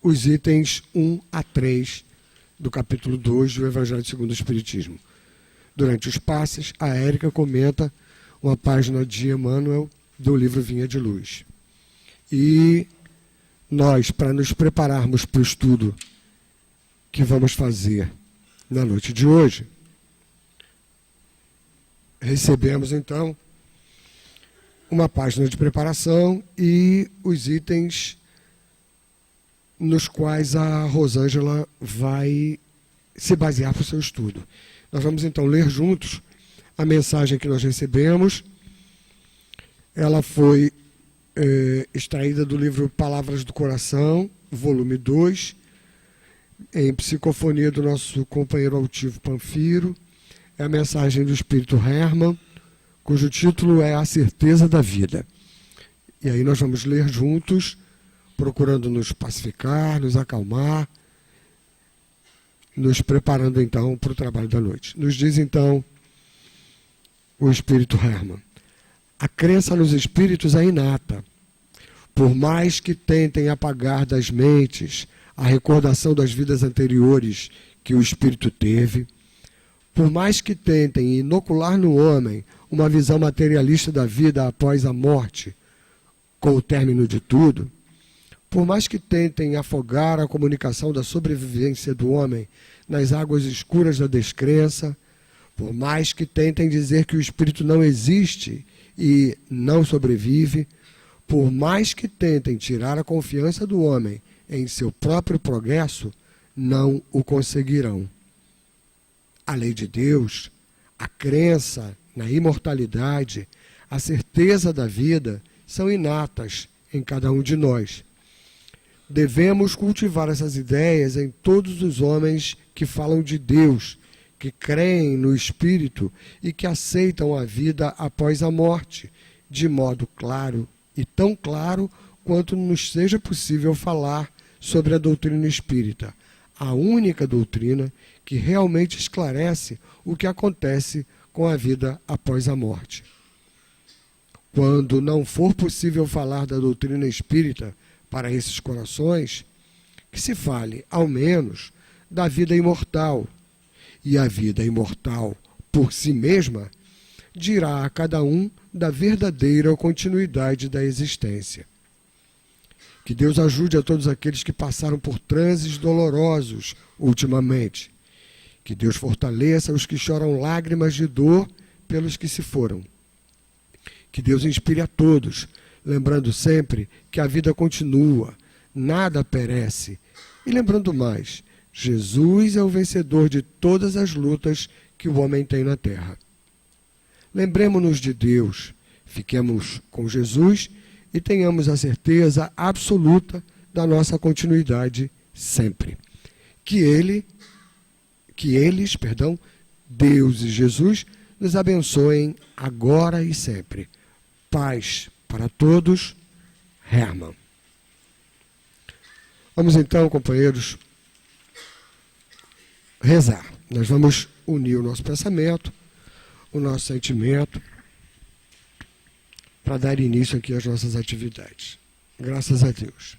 os itens 1 a 3 do capítulo 2 do Evangelho segundo o Espiritismo. Durante os passes, a Érica comenta uma página de Emmanuel do livro Vinha de Luz. E nós, para nos prepararmos para o estudo que vamos fazer na noite de hoje, recebemos então uma página de preparação e os itens nos quais a Rosângela vai se basear para o seu estudo. Nós vamos então ler juntos a mensagem que nós recebemos. Ela foi extraída do livro Palavras do Coração, volume 2, em psicofonia do nosso companheiro altivo Panfiro. É a mensagem do Espírito Hermann, cujo título é A Certeza da Vida. E aí nós vamos ler juntos, procurando nos pacificar, nos acalmar, nos preparando então para o trabalho da noite. Nos diz então o Espírito Hermann: a crença nos espíritos é inata. Por mais que tentem apagar das mentes a recordação das vidas anteriores que o espírito teve, por mais que tentem inocular no homem uma visão materialista da vida após a morte, com o término de tudo, por mais que tentem afogar a comunicação da sobrevivência do homem nas águas escuras da descrença, por mais que tentem dizer que o espírito não existe e não sobrevive, por mais que tentem tirar a confiança do homem em seu próprio progresso, não o conseguirão. A lei de Deus, a crença na imortalidade, a certeza da vida são inatas em cada um de nós. Devemos cultivar essas ideias em todos os homens que falam de Deus, que creem no Espírito e que aceitam a vida após a morte, de modo claro e tão claro quanto nos seja possível falar sobre a doutrina espírita, a única doutrina que realmente esclarece o que acontece com a vida após a morte. Quando não for possível falar da doutrina espírita para esses corações, que se fale, ao menos, da vida imortal. E a vida imortal, por si mesma, dirá a cada um da verdadeira continuidade da existência. Que Deus ajude a todos aqueles que passaram por transes dolorosos ultimamente. Que Deus fortaleça os que choram lágrimas de dor pelos que se foram. Que Deus inspire a todos, lembrando sempre que a vida continua, nada perece. E lembrando mais, Jesus é o vencedor de todas as lutas que o homem tem na terra. Lembremos-nos de Deus, fiquemos com Jesus e tenhamos a certeza absoluta da nossa continuidade sempre. Que eles, Deus e Jesus, nos abençoem agora e sempre. Paz para todos. Hermann. Vamos então, companheiros, rezar. Nós vamos unir o nosso pensamento, o nosso sentimento, para dar início aqui às nossas atividades. Graças a Deus.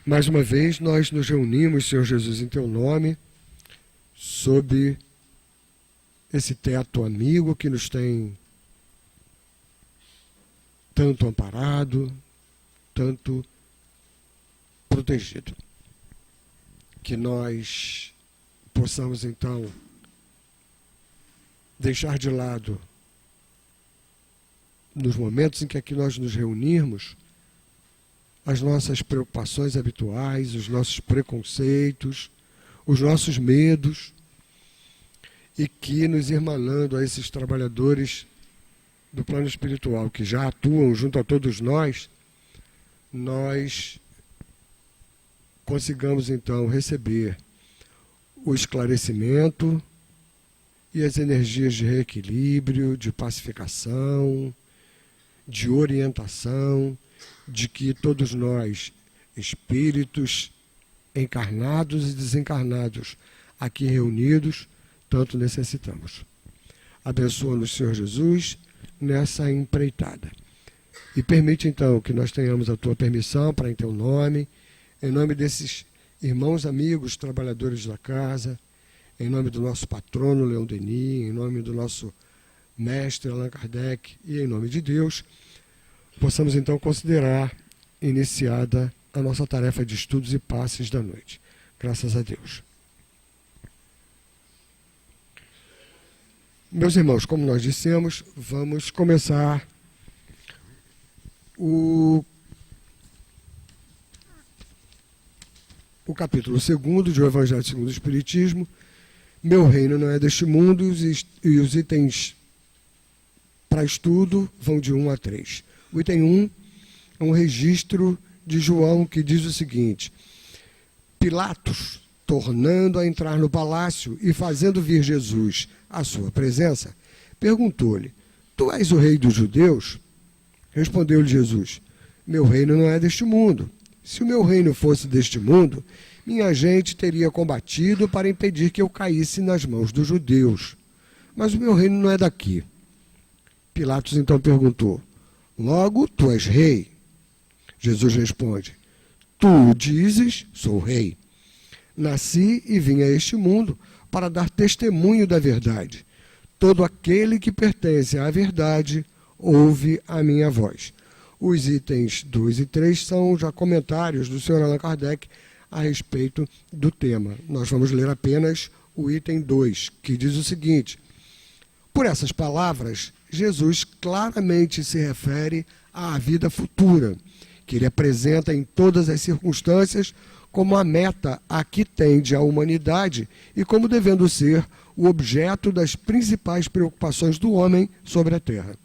Mais uma vez, nós nos reunimos, Senhor Jesus, em Teu nome, sob esse teto amigo que nos tem tanto amparado, tanto protegido. Que nós possamos, então, deixar de lado, nos momentos em que aqui nós nos reunirmos, as nossas preocupações habituais, os nossos preconceitos, os nossos medos, e que, nos irmanando a esses trabalhadores do plano espiritual que já atuam junto a todos nós consigamos então receber o esclarecimento e as energias de reequilíbrio, de pacificação, de orientação, de que todos nós, espíritos encarnados e desencarnados, aqui reunidos, tanto necessitamos. Abençoa-nos, Senhor Jesus, nessa empreitada. E permite, então, que nós tenhamos a tua permissão para em teu nome, em nome desses irmãos, amigos, trabalhadores da casa, em nome do nosso patrono, Leon Denis, em nome do nosso mestre, Allan Kardec, e em nome de Deus, possamos, então, considerar iniciada a nossa tarefa de estudos e passes da noite. Graças a Deus. Meus irmãos, como nós dissemos, vamos começar o capítulo 2 do Evangelho segundo o Espiritismo. Meu reino não é deste mundo, e os itens para estudo vão de 1 a 3. O item 1 é um registro de João que diz o seguinte: Pilatos, tornando a entrar no palácio e fazendo vir Jesus à sua presença, perguntou-lhe: Tu és o rei dos judeus? Respondeu-lhe Jesus: Meu reino não é deste mundo. Se o meu reino fosse deste mundo, minha gente teria combatido para impedir que eu caísse nas mãos dos judeus. Mas o meu reino não é daqui. Pilatos então perguntou: Logo, tu és rei? Jesus responde: Tu o dizes, sou rei. Nasci e vim a este mundo para dar testemunho da verdade. Todo aquele que pertence à verdade ouve a minha voz. Os itens 2 e 3 são já comentários do Sr. Allan Kardec a respeito do tema. Nós vamos ler apenas o item 2, que diz o seguinte: Por essas palavras, Jesus claramente se refere à vida futura, que ele apresenta em todas as circunstâncias como a meta a que tende a humanidade e como devendo ser o objeto das principais preocupações do homem sobre a Terra.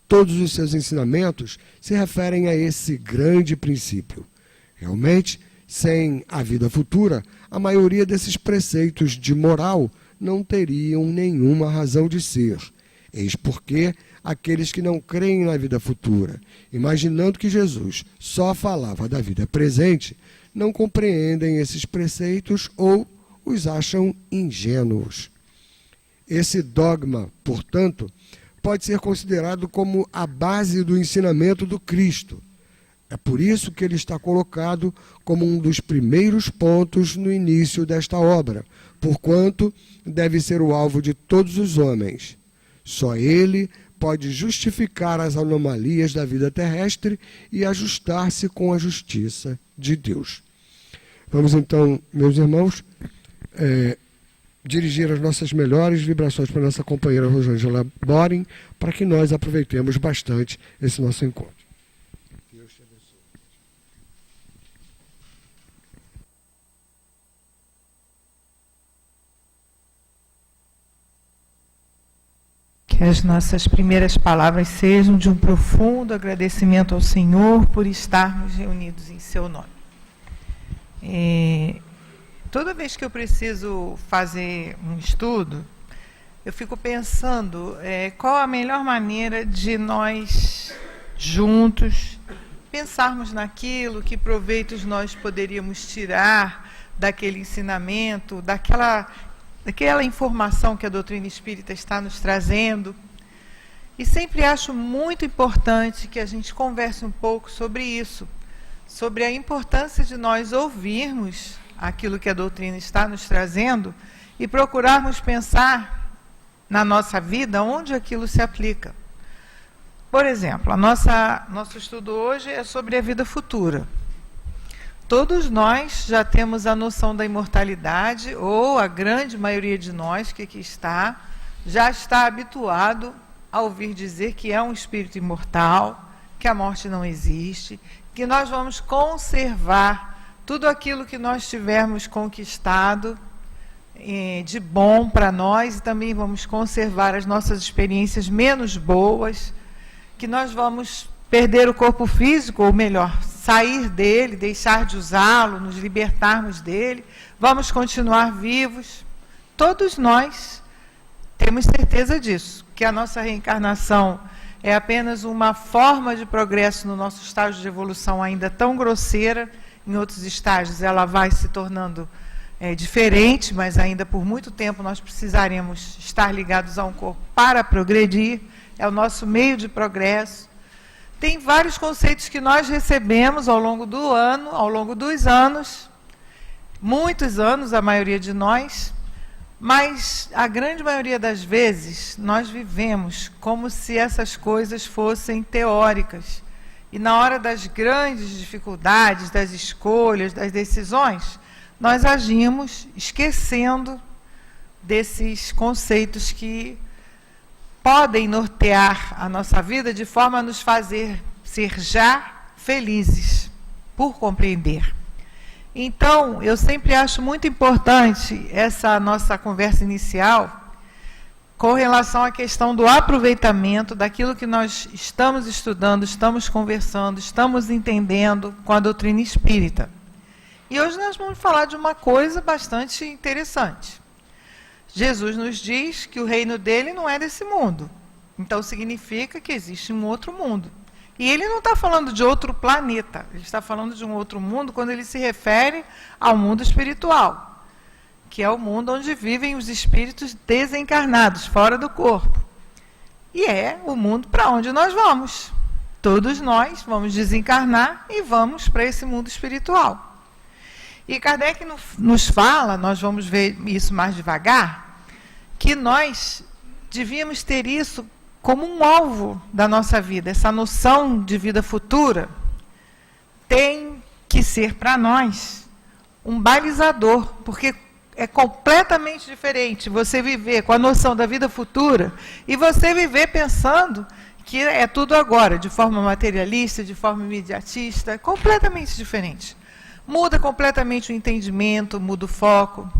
Todos os seus ensinamentos se referem a esse grande princípio. Realmente, sem a vida futura, a maioria desses preceitos de moral não teriam nenhuma razão de ser. Eis porque aqueles que não creem na vida futura, imaginando que Jesus só falava da vida presente, não compreendem esses preceitos ou os acham ingênuos. Esse dogma, portanto, pode ser considerado como a base do ensinamento do Cristo. É por isso que ele está colocado como um dos primeiros pontos no início desta obra, porquanto deve ser o alvo de todos os homens. Só ele pode justificar as anomalias da vida terrestre e ajustar-se com a justiça de Deus. Vamos então, meus irmãos, dirigir as nossas melhores vibrações para a nossa companheira Rosângela Boring, para que nós aproveitemos bastante esse nosso encontro. Deus te abençoe. Que as nossas primeiras palavras sejam de um profundo agradecimento ao Senhor por estarmos reunidos em seu nome. Toda vez que eu preciso fazer um estudo, eu fico pensando qual a melhor maneira de nós, juntos, pensarmos naquilo, que proveitos nós poderíamos tirar daquele ensinamento, daquela informação que a doutrina espírita está nos trazendo. E sempre acho muito importante que a gente converse um pouco sobre isso, sobre a importância de nós ouvirmos aquilo que a doutrina está nos trazendo e procurarmos pensar na nossa vida onde aquilo se aplica. Por exemplo, nosso estudo hoje é sobre a vida futura. Todos nós já temos a noção da imortalidade, ou a grande maioria de nós que aqui está, já está habituado a ouvir dizer que é um espírito imortal, que a morte não existe, que nós vamos conservar tudo aquilo que nós tivermos conquistado de bom para nós, e também vamos conservar as nossas experiências menos boas, que nós vamos perder o corpo físico, ou melhor, sair dele, deixar de usá-lo, nos libertarmos dele, vamos continuar vivos. Todos nós temos certeza disso, que a nossa reencarnação é apenas uma forma de progresso no nosso estágio de evolução ainda tão grosseira. Em outros estágios ela vai se tornando diferente, mas ainda por muito tempo nós precisaremos estar ligados a um corpo para progredir, é o nosso meio de progresso. Tem vários conceitos que nós recebemos ao longo do ano, ao longo dos anos, muitos anos, a maioria de nós, mas a grande maioria das vezes nós vivemos como se essas coisas fossem teóricas. E na hora das grandes dificuldades, das escolhas, das decisões, nós agimos esquecendo desses conceitos que podem nortear a nossa vida de forma a nos fazer ser já felizes, por compreender. Então, eu sempre acho muito importante essa nossa conversa inicial com relação à questão do aproveitamento daquilo que nós estamos estudando, estamos conversando, estamos entendendo com a doutrina espírita. E hoje nós vamos falar de uma coisa bastante interessante. Jesus nos diz que o reino dele não é desse mundo. Então significa que existe um outro mundo. E ele não está falando de outro planeta. Ele está falando de um outro mundo quando ele se refere ao mundo espiritual, que é o mundo onde vivem os espíritos desencarnados, fora do corpo. E é o mundo para onde nós vamos. Todos nós vamos desencarnar e vamos para esse mundo espiritual. E Kardec nos fala, nós vamos ver isso mais devagar, que nós devíamos ter isso como um alvo da nossa vida. Essa noção de vida futura tem que ser para nós um balizador, porque é completamente diferente você viver com a noção da vida futura e você viver pensando que é tudo agora, de forma materialista, de forma imediatista, completamente diferente. Muda completamente o entendimento, muda o foco.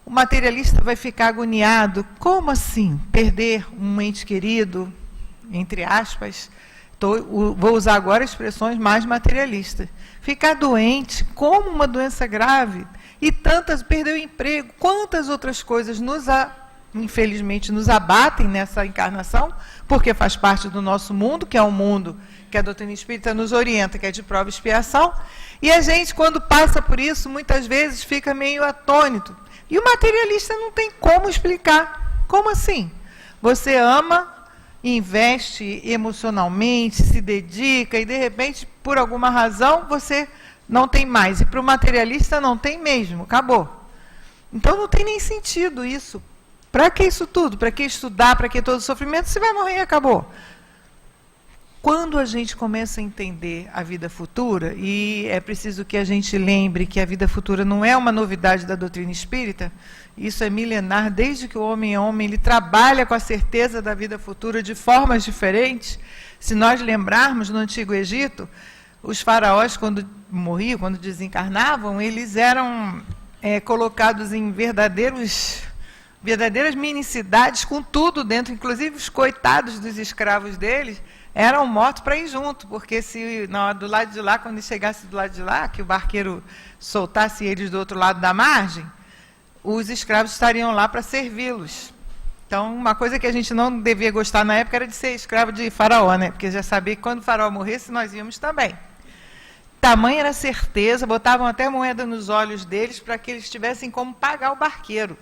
O materialista vai ficar agoniado. Como assim? Perder um ente querido, entre aspas, vou usar agora expressões mais materialistas. Ficar doente, como uma doença grave, e perder o emprego, quantas outras coisas infelizmente nos abatem nessa encarnação, porque faz parte do nosso mundo, que é um mundo que a doutrina espírita nos orienta, que é de prova e expiação, e a gente, quando passa por isso, muitas vezes fica meio atônito. E o materialista não tem como explicar. Como assim? Você ama, investe emocionalmente, se dedica, e de repente, por alguma razão, você não tem mais. E para o materialista não tem mesmo, acabou. Então não tem nem sentido isso. Para que isso tudo? Para que estudar? Para que todo o sofrimento? Você vai morrer e acabou. Quando a gente começa a entender a vida futura, e é preciso que a gente lembre que a vida futura não é uma novidade da doutrina espírita, isso é milenar, desde que o homem é homem, ele trabalha com a certeza da vida futura de formas diferentes. Se nós lembrarmos, no Antigo Egito, os faraós, quando morriam, quando desencarnavam, eles eram colocados em verdadeiras mini-cidades, com tudo dentro, inclusive os coitados dos escravos deles, eram mortos para ir junto, porque se do lado de lá, quando chegasse do lado de lá, que o barqueiro soltasse eles do outro lado da margem, os escravos estariam lá para servi-los. Então, uma coisa que a gente não devia gostar na época era de ser escravo de faraó, né? Porque já sabia que quando o faraó morresse, nós íamos também. Tamanha era a certeza, botavam até moeda nos olhos deles para que eles tivessem como pagar o barqueiro.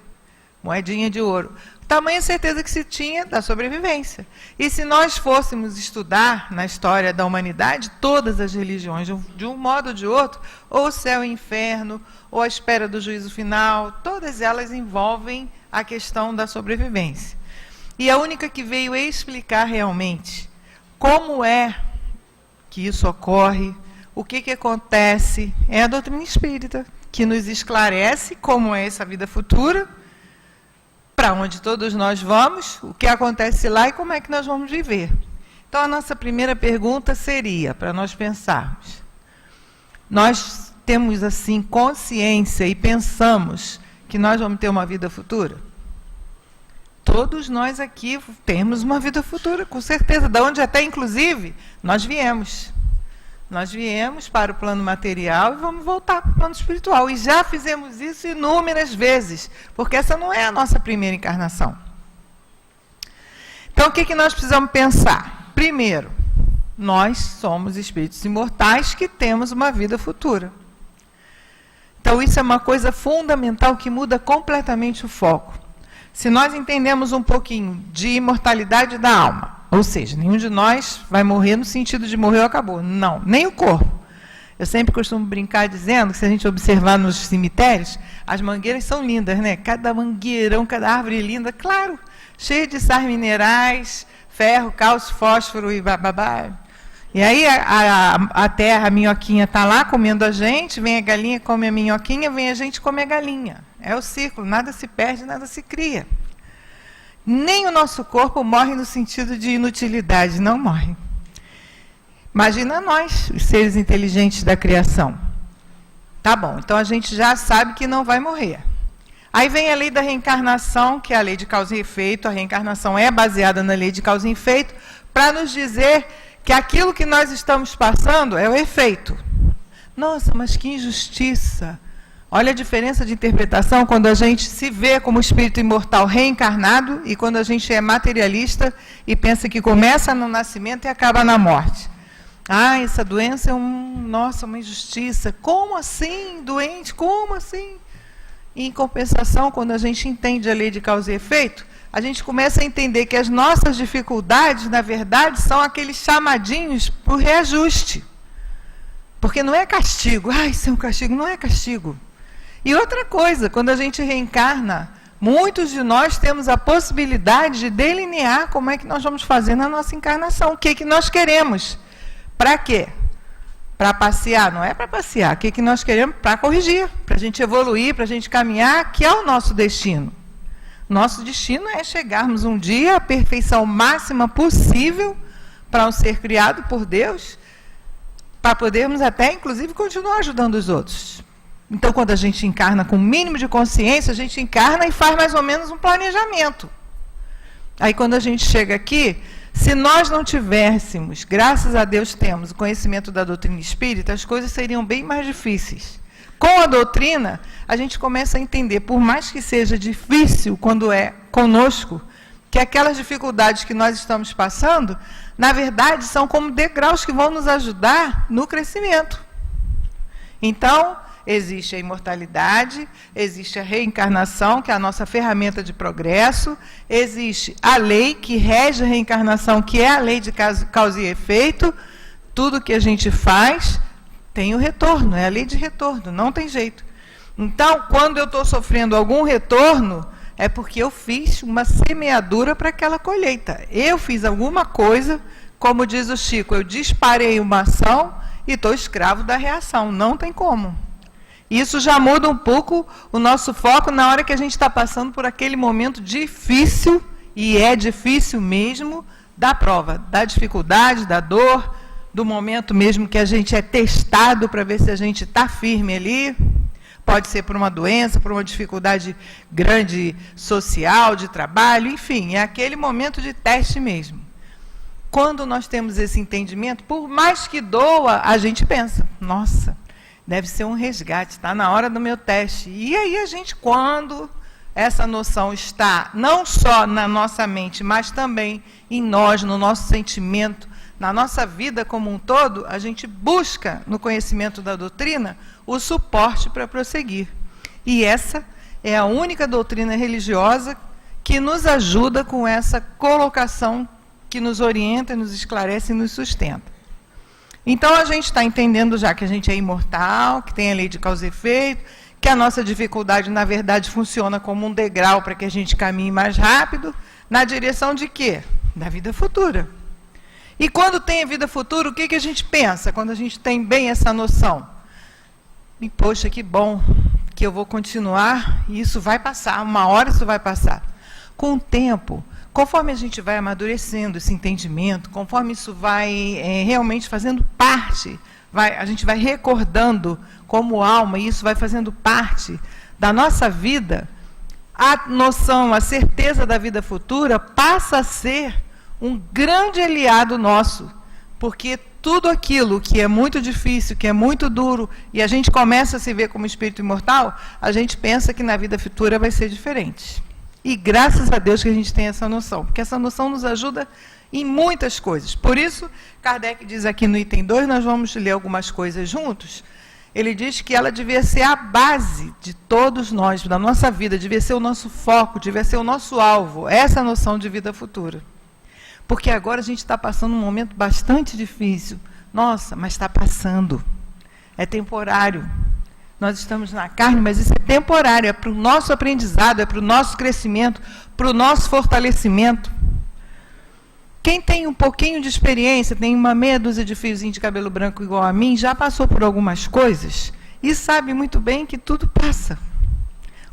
Moedinha de ouro. Tamanha certeza que se tinha da sobrevivência. E se nós fôssemos estudar na história da humanidade, todas as religiões, de um modo ou de outro, ou o céu e o inferno, ou a espera do juízo final, todas elas envolvem a questão da sobrevivência. E a única que veio explicar realmente como é que isso ocorre, o que acontece, é a doutrina espírita, que nos esclarece como é essa vida futura, para onde todos nós vamos, o que acontece lá e como é que nós vamos viver. Então, a nossa primeira pergunta seria, para nós pensarmos, nós temos, assim, consciência e pensamos que nós vamos ter uma vida futura? Todos nós aqui temos uma vida futura, com certeza, de onde até, inclusive, nós viemos. Nós viemos para o plano material e vamos voltar para o plano espiritual. E já fizemos isso inúmeras vezes, porque essa não é a nossa primeira encarnação. Então, o que nós precisamos pensar? Primeiro, nós somos espíritos imortais que temos uma vida futura. Então, isso é uma coisa fundamental que muda completamente o foco. Se nós entendemos um pouquinho de imortalidade da alma, Ou seja, nenhum de nós vai morrer no sentido de morreu, acabou. Não, nem o corpo. Eu sempre costumo brincar dizendo que se a gente observar nos cemitérios, as mangueiras são lindas, né? Cada mangueirão, cada árvore linda, claro, cheia de sais minerais, ferro, cálcio, fósforo e bababá. E aí a terra, a minhoquinha está lá comendo a gente, vem a galinha, come a minhoquinha, vem a gente, come a galinha. É o ciclo, nada se perde, nada se cria. Nem o nosso corpo morre no sentido de inutilidade, não morre. Imagina nós, os seres inteligentes da criação. Tá bom, então a gente já sabe que não vai morrer. Aí vem a lei da reencarnação, que é a lei de causa e efeito. A reencarnação é baseada na lei de causa e efeito, para nos dizer que aquilo que nós estamos passando é o efeito. Nossa, mas que injustiça! Olha a diferença de interpretação quando a gente se vê como espírito imortal reencarnado e quando a gente é materialista e pensa que começa no nascimento e acaba na morte. Ah, essa doença é uma injustiça. Como assim, doente? Como assim? E, em compensação, quando a gente entende a lei de causa e efeito, a gente começa a entender que as nossas dificuldades, na verdade, são aqueles chamadinhos para o reajuste. Porque não é castigo. Ah, isso é um castigo. Não é castigo. E outra coisa, quando a gente reencarna, muitos de nós temos a possibilidade de delinear como é que nós vamos fazer na nossa encarnação. O que nós queremos. Para quê? Para passear? Não é para passear. O que nós queremos? Para corrigir, para a gente evoluir, para a gente caminhar, que é o nosso destino. Nosso destino é chegarmos um dia à perfeição máxima possível para um ser criado por Deus, para podermos até, inclusive, continuar ajudando os outros. Então, quando a gente encarna com o mínimo de consciência, a gente encarna e faz mais ou menos um planejamento. Aí, quando a gente chega aqui, se nós não tivéssemos, graças a Deus temos, o conhecimento da doutrina espírita, as coisas seriam bem mais difíceis. Com a doutrina, a gente começa a entender, por mais que seja difícil quando é conosco, que aquelas dificuldades que nós estamos passando, na verdade, são como degraus que vão nos ajudar no crescimento. Então, existe a imortalidade, existe a reencarnação, que é a nossa ferramenta de progresso, existe a lei que rege a reencarnação, que é a lei de causa e efeito. Tudo que a gente faz tem o retorno, é a lei de retorno, não tem jeito. Então, quando eu estou sofrendo algum retorno, é porque eu fiz uma semeadura para aquela colheita. Eu fiz alguma coisa, como diz o Chico, eu disparei uma ação e estou escravo da reação, não tem como. Isso já muda um pouco o nosso foco na hora que a gente está passando por aquele momento difícil, e é difícil mesmo, da prova, da dificuldade, da dor, do momento mesmo que a gente é testado para ver se a gente está firme ali. Pode ser por uma doença, por uma dificuldade grande social, de trabalho, enfim, é aquele momento de teste mesmo. Quando nós temos esse entendimento, por mais que doa, a gente pensa, nossa, deve ser um resgate, está na hora do meu teste. E aí a gente, quando essa noção está não só na nossa mente, mas também em nós, no nosso sentimento, na nossa vida como um todo, a gente busca, no conhecimento da doutrina, o suporte para prosseguir. E essa é a única doutrina religiosa que nos ajuda com essa colocação que nos orienta, nos esclarece e nos sustenta. Então, a gente está entendendo já que a gente é imortal, que tem a lei de causa e efeito, que a nossa dificuldade, na verdade, funciona como um degrau para que a gente caminhe mais rápido, na direção de quê? Da vida futura. E quando tem a vida futura, o que a gente pensa? Quando a gente tem bem essa noção? E, poxa, que bom que eu vou continuar e isso vai passar, uma hora isso vai passar. Com o tempo, conforme a gente vai amadurecendo esse entendimento, conforme isso vai realmente fazendo parte, a gente vai recordando como alma, e isso vai fazendo parte da nossa vida, a noção, a certeza da vida futura passa a ser um grande aliado nosso, porque tudo aquilo que é muito difícil, que é muito duro, e a gente começa a se ver como espírito imortal, a gente pensa que na vida futura vai ser diferente. E graças a Deus que a gente tem essa noção, porque essa noção nos ajuda em muitas coisas. Por isso, Kardec diz aqui no item 2, nós vamos ler algumas coisas juntos, ele diz que ela devia ser a base de todos nós, da nossa vida, devia ser o nosso foco, devia ser o nosso alvo, essa noção de vida futura. Porque agora a gente está passando um momento bastante difícil. Nossa, mas está passando. É temporário. Nós estamos na carne, mas isso é temporário. É para o nosso aprendizado, é para o nosso crescimento, para o nosso fortalecimento. Quem tem um pouquinho de experiência, tem uma meia dúzia de fiozinhos de cabelo branco igual a mim, já passou por algumas coisas e sabe muito bem que tudo passa.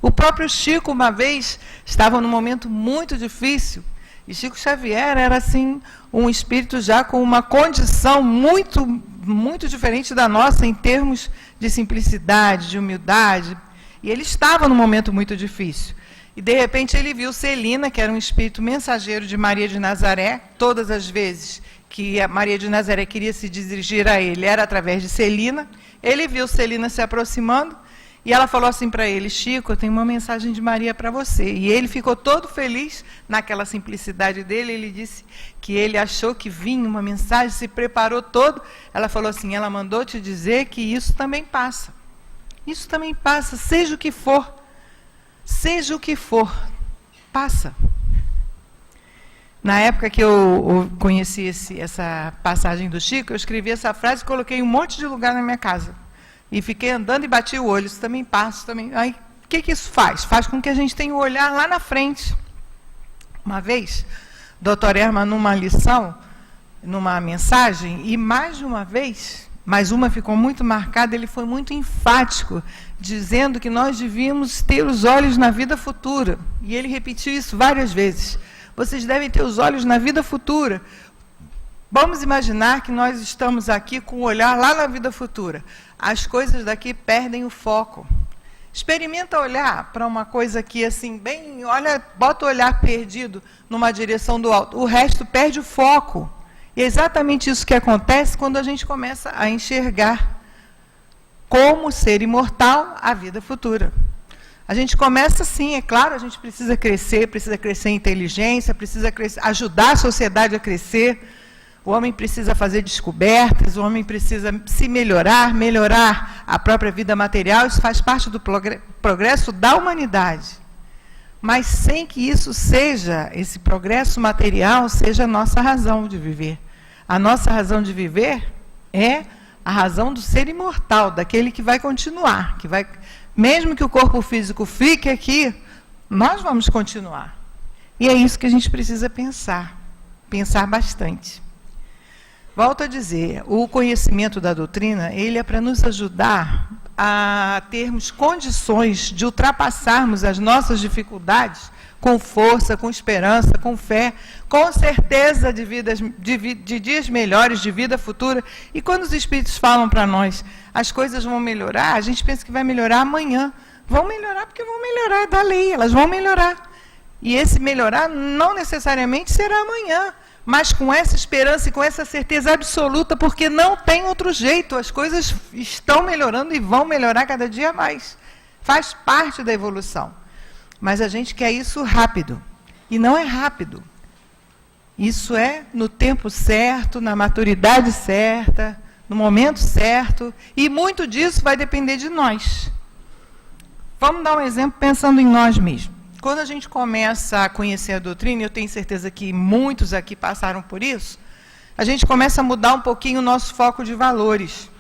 O próprio Chico, uma vez, estava num momento muito difícil, e Chico Xavier era, assim, um espírito já com uma condição muito, muito diferente da nossa, em termos de simplicidade, de humildade, e ele estava num momento muito difícil. E, de repente, ele viu Celina, que era um espírito mensageiro de Maria de Nazaré. Todas as vezes que a Maria de Nazaré queria se dirigir a ele, era através de Celina. Ele viu Celina se aproximando, e ela falou assim para ele: Chico, eu tenho uma mensagem de Maria para você. E ele ficou todo feliz, naquela simplicidade dele. Ele disse que ele achou que vinha uma mensagem, se preparou todo. Ela falou assim: ela mandou te dizer que isso também passa. Isso também passa, seja o que for. Seja o que for, passa. Na época que eu conheci essa passagem do Chico, eu escrevi essa frase e coloquei em um monte de lugar na minha casa. E fiquei andando e bati o olho, isso também passa. Também. Aí, o que isso faz? Faz com que a gente tenha um olhar lá na frente. Uma vez, Dr. Herman, numa lição, numa mensagem, e mais de uma vez, mas uma ficou muito marcada, ele foi muito enfático, dizendo que nós devíamos ter os olhos na vida futura. E ele repetiu isso várias vezes. Vocês devem ter os olhos na vida futura. Vamos imaginar que nós estamos aqui com o olhar lá na vida futura. As coisas daqui perdem o foco. Experimenta olhar para uma coisa aqui assim, bem, olha, bota o olhar perdido numa direção do alto. O resto perde o foco. E é exatamente isso que acontece quando a gente começa a enxergar como ser imortal a vida futura. A gente começa sim, é claro, a gente precisa crescer em inteligência, precisa ajudar a sociedade a crescer, o homem precisa fazer descobertas, o homem precisa se melhorar a própria vida material, isso faz parte do progresso da humanidade. Mas sem que isso seja, esse progresso material, seja a nossa razão de viver. A nossa razão de viver é a razão do ser imortal, daquele que vai continuar, que vai, mesmo que o corpo físico fique aqui, nós vamos continuar. E é isso que a gente precisa pensar bastante. Volto a dizer, o conhecimento da doutrina, ele é para nos ajudar a termos condições de ultrapassarmos as nossas dificuldades com força, com esperança, com fé, com certeza de dias melhores, de vida futura. E quando os espíritos falam para nós, as coisas vão melhorar, a gente pensa que vai melhorar amanhã. Vão melhorar porque vão melhorar, da lei, elas vão melhorar. E esse melhorar não necessariamente será amanhã, mas com essa esperança e com essa certeza absoluta, porque não tem outro jeito, as coisas estão melhorando e vão melhorar cada dia mais. Faz parte da evolução. Mas a gente quer isso rápido, e não é rápido. Isso é no tempo certo, na maturidade certa, no momento certo, e muito disso vai depender de nós. Vamos dar um exemplo pensando em nós mesmos. Quando a gente começa a conhecer a doutrina, eu tenho certeza que muitos aqui passaram por isso, a gente começa a mudar um pouquinho o nosso foco de valores.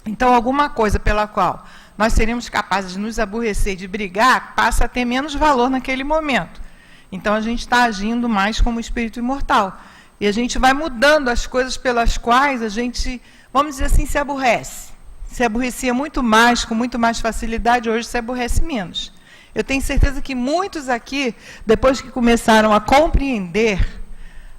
Então, alguma coisa pela qual nós seríamos capazes de nos aborrecer, de brigar, passa a ter menos valor naquele momento. Então, a gente está agindo mais como espírito imortal. E a gente vai mudando as coisas pelas quais a gente, vamos dizer assim, se aborrece. Se aborrecia muito mais, com muito mais facilidade, hoje se aborrece menos. Eu tenho certeza que muitos aqui, depois que começaram a compreender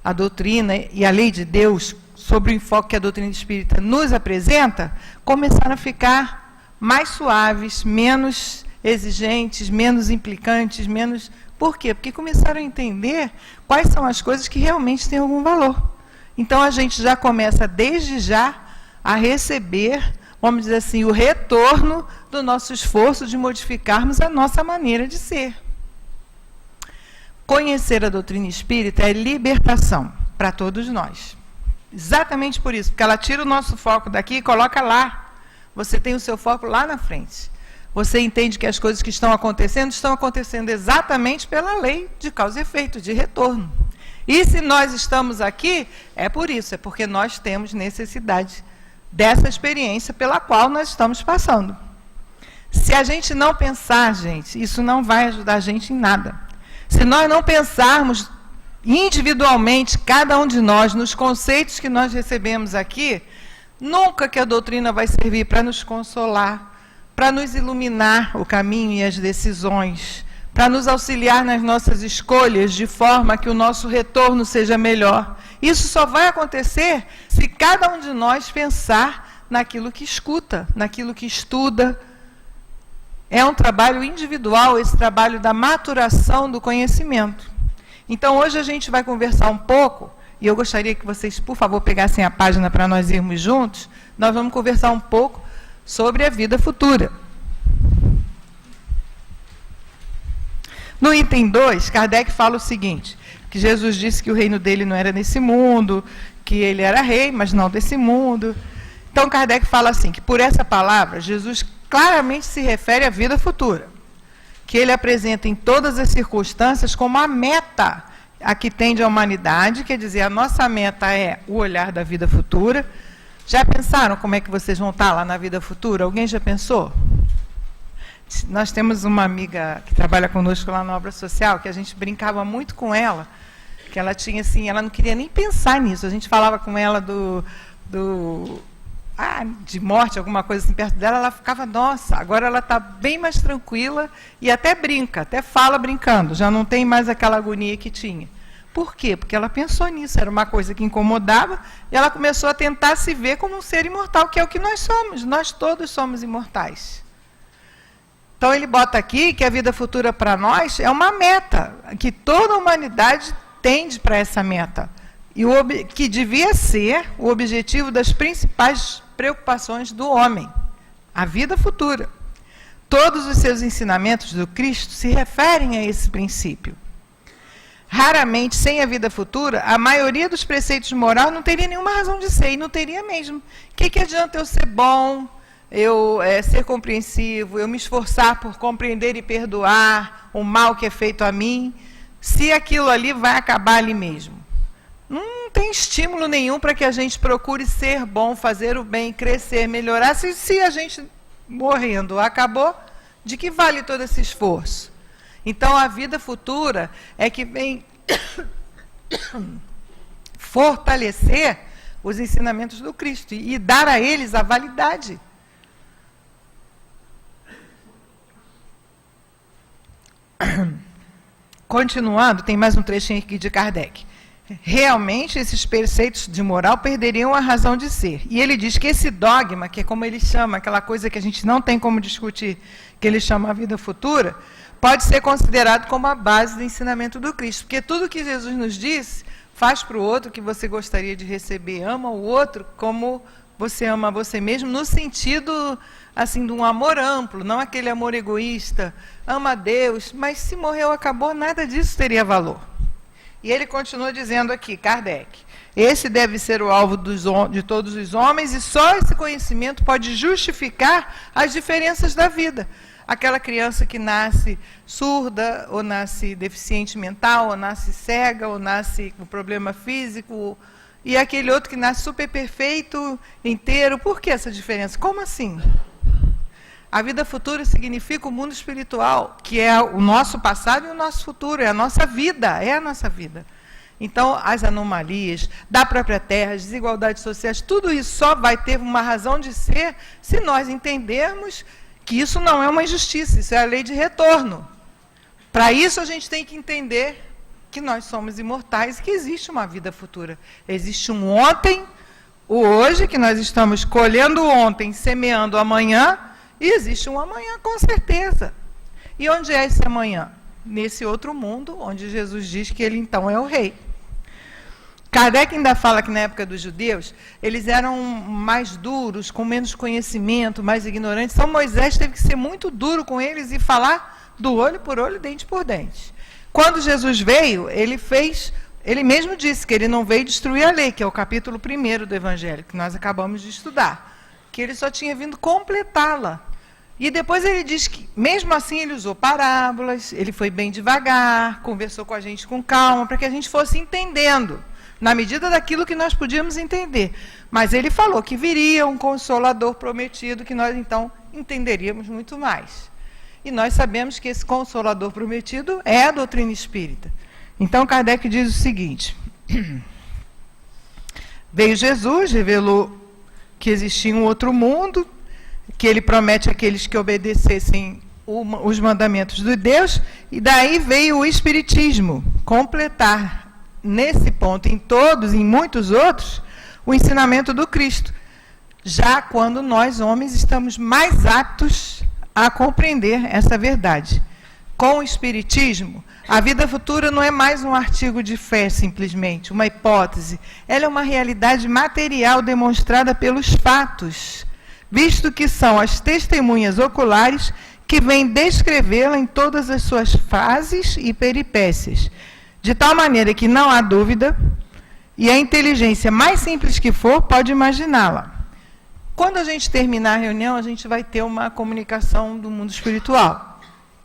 a doutrina e a lei de Deus, sobre o enfoque que a doutrina espírita nos apresenta, começaram a ficar mais suaves, menos exigentes, menos implicantes, menos... Por quê? Porque começaram a entender quais são as coisas que realmente têm algum valor. Então, a gente já começa, desde já, a receber, vamos dizer assim, o retorno do nosso esforço de modificarmos a nossa maneira de ser. Conhecer a doutrina espírita é libertação para todos nós. Exatamente por isso, porque ela tira o nosso foco daqui e coloca lá. Você tem o seu foco lá na frente. Você entende que as coisas que estão acontecendo exatamente pela lei de causa e efeito, de retorno. E se nós estamos aqui, é por isso, é porque nós temos necessidade dessa experiência pela qual nós estamos passando. Se a gente não pensar, gente, isso não vai ajudar a gente em nada. Se nós não pensarmos individualmente, cada um de nós, nos conceitos que nós recebemos aqui, nunca que a doutrina vai servir para nos consolar, para nos iluminar o caminho e as decisões, para nos auxiliar nas nossas escolhas, de forma que o nosso retorno seja melhor. Isso só vai acontecer se cada um de nós pensar naquilo que escuta, naquilo que estuda. É um trabalho individual, esse trabalho da maturação do conhecimento. Então, hoje a gente vai conversar um pouco, e eu gostaria que vocês, por favor, pegassem a página para nós irmos juntos. Nós vamos conversar um pouco sobre a vida futura. No item 2, Kardec fala o seguinte, que Jesus disse que o reino dele não era nesse mundo, que ele era rei, mas não desse mundo. Então, Kardec fala assim, que por essa palavra, Jesus claramente se refere à vida futura, que ele apresenta em todas as circunstâncias como a meta a que tende a humanidade, quer dizer, a nossa meta é o olhar da vida futura. Já pensaram como é que vocês vão estar lá na vida futura? Alguém já pensou? Nós temos uma amiga que trabalha conosco lá na obra social, que a gente brincava muito com ela, que ela tinha assim, ela não queria nem pensar nisso. A gente falava com ela de morte, alguma coisa assim perto dela, ela ficava, nossa, agora ela está bem mais tranquila e até brinca, até fala brincando, já não tem mais aquela agonia que tinha. Por quê? Porque ela pensou nisso, era uma coisa que incomodava, e ela começou a tentar se ver como um ser imortal, que é o que nós somos, nós todos somos imortais. Então ele bota aqui que a vida futura para nós é uma meta, que toda a humanidade tende para essa meta, e que devia ser o objetivo das principais preocupações do homem, a vida futura. Todos os seus ensinamentos do Cristo se referem a esse princípio. Raramente, sem a vida futura, a maioria dos preceitos morais não teria nenhuma razão de ser, e não teria mesmo. O que adianta eu ser bom, eu ser compreensivo, eu me esforçar por compreender e perdoar o mal que é feito a mim, se aquilo ali vai acabar ali mesmo? Não tem estímulo nenhum para que a gente procure ser bom, fazer o bem, crescer, melhorar. Se a gente morrendo acabou, de que vale todo esse esforço? Então, a vida futura é que vem fortalecer os ensinamentos do Cristo e dar a eles a validade. Continuando, tem mais um trechinho aqui de Kardec. Realmente, esses preceitos de moral perderiam a razão de ser. E ele diz que esse dogma, que é como ele chama, aquela coisa que a gente não tem como discutir, que ele chama a vida futura, pode ser considerado como a base do ensinamento do Cristo. Porque tudo que Jesus nos diz, faz para o outro que você gostaria de receber, ama o outro como você ama você mesmo, no sentido assim, de um amor amplo, não aquele amor egoísta, ama a Deus, mas se morreu, acabou, nada disso teria valor. E ele continua dizendo aqui, Kardec, esse deve ser o alvo de todos os homens, e só esse conhecimento pode justificar as diferenças da vida. Aquela criança que nasce surda, ou nasce deficiente mental, ou nasce cega, ou nasce com problema físico, e aquele outro que nasce super perfeito, inteiro. Por que essa diferença? Como assim? A vida futura significa o mundo espiritual, que é o nosso passado e o nosso futuro, é a nossa vida, é a nossa vida. Então, as anomalias da própria Terra, as desigualdades sociais, tudo isso só vai ter uma razão de ser se nós entendermos que isso não é uma injustiça, isso é a lei de retorno. Para isso, a gente tem que entender que nós somos imortais e que existe uma vida futura. Existe um ontem, o hoje, que nós estamos colhendo ontem, semeando amanhã, e existe um amanhã, com certeza. E onde é esse amanhã? Nesse outro mundo, onde Jesus diz que ele então é o rei. Kardec ainda fala que na época dos judeus, eles eram mais duros, com menos conhecimento, mais ignorantes. Então Moisés teve que ser muito duro com eles e falar do olho por olho, dente por dente. Quando Jesus veio, ele mesmo disse que ele não veio destruir a lei, que é o capítulo 1 do Evangelho, que nós acabamos de estudar, que ele só tinha vindo completá-la. E depois ele diz que, mesmo assim, ele usou parábolas, ele foi bem devagar, conversou com a gente com calma, para que a gente fosse entendendo, na medida daquilo que nós podíamos entender. Mas ele falou que viria um Consolador prometido, que nós, então, entenderíamos muito mais. E nós sabemos que esse Consolador prometido é a doutrina espírita. Então, Kardec diz o seguinte: veio Jesus, revelou que existia um outro mundo, que ele promete àqueles que obedecessem os mandamentos de Deus, e daí veio o Espiritismo completar, nesse ponto, em todos, em muitos outros, o ensinamento do Cristo, já quando nós, homens, estamos mais aptos a compreender essa verdade. Com o Espiritismo, a vida futura não é mais um artigo de fé, simplesmente, uma hipótese. Ela é uma realidade material demonstrada pelos fatos, visto que são as testemunhas oculares que vêm descrevê-la em todas as suas fases e peripécias, de tal maneira que não há dúvida, e a inteligência mais simples que for pode imaginá-la. Quando a gente terminar a reunião, a gente vai ter uma comunicação do mundo espiritual,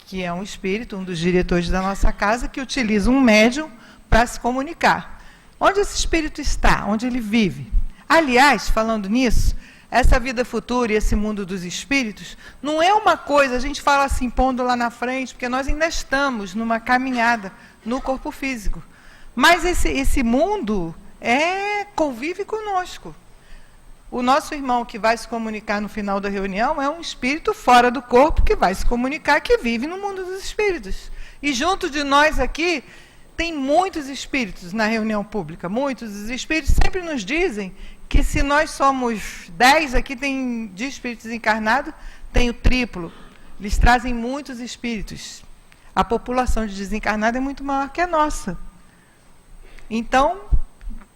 que é um espírito, um dos diretores da nossa casa, que utiliza um médium para se comunicar. Onde esse espírito está? Onde ele vive? Aliás, falando nisso, essa vida futura e esse mundo dos espíritos não é uma coisa, a gente fala assim, pondo lá na frente, porque nós ainda estamos numa caminhada no corpo físico. Mas esse mundo convive conosco. O nosso irmão que vai se comunicar no final da reunião é um espírito fora do corpo que vai se comunicar, que vive no mundo dos espíritos. E junto de nós aqui, tem muitos espíritos na reunião pública, muitos. Os espíritos sempre nos dizem que se nós somos 10, aqui tem de espíritos encarnados, tem o triplo. Eles trazem muitos espíritos. A população de desencarnado é muito maior que a nossa. Então,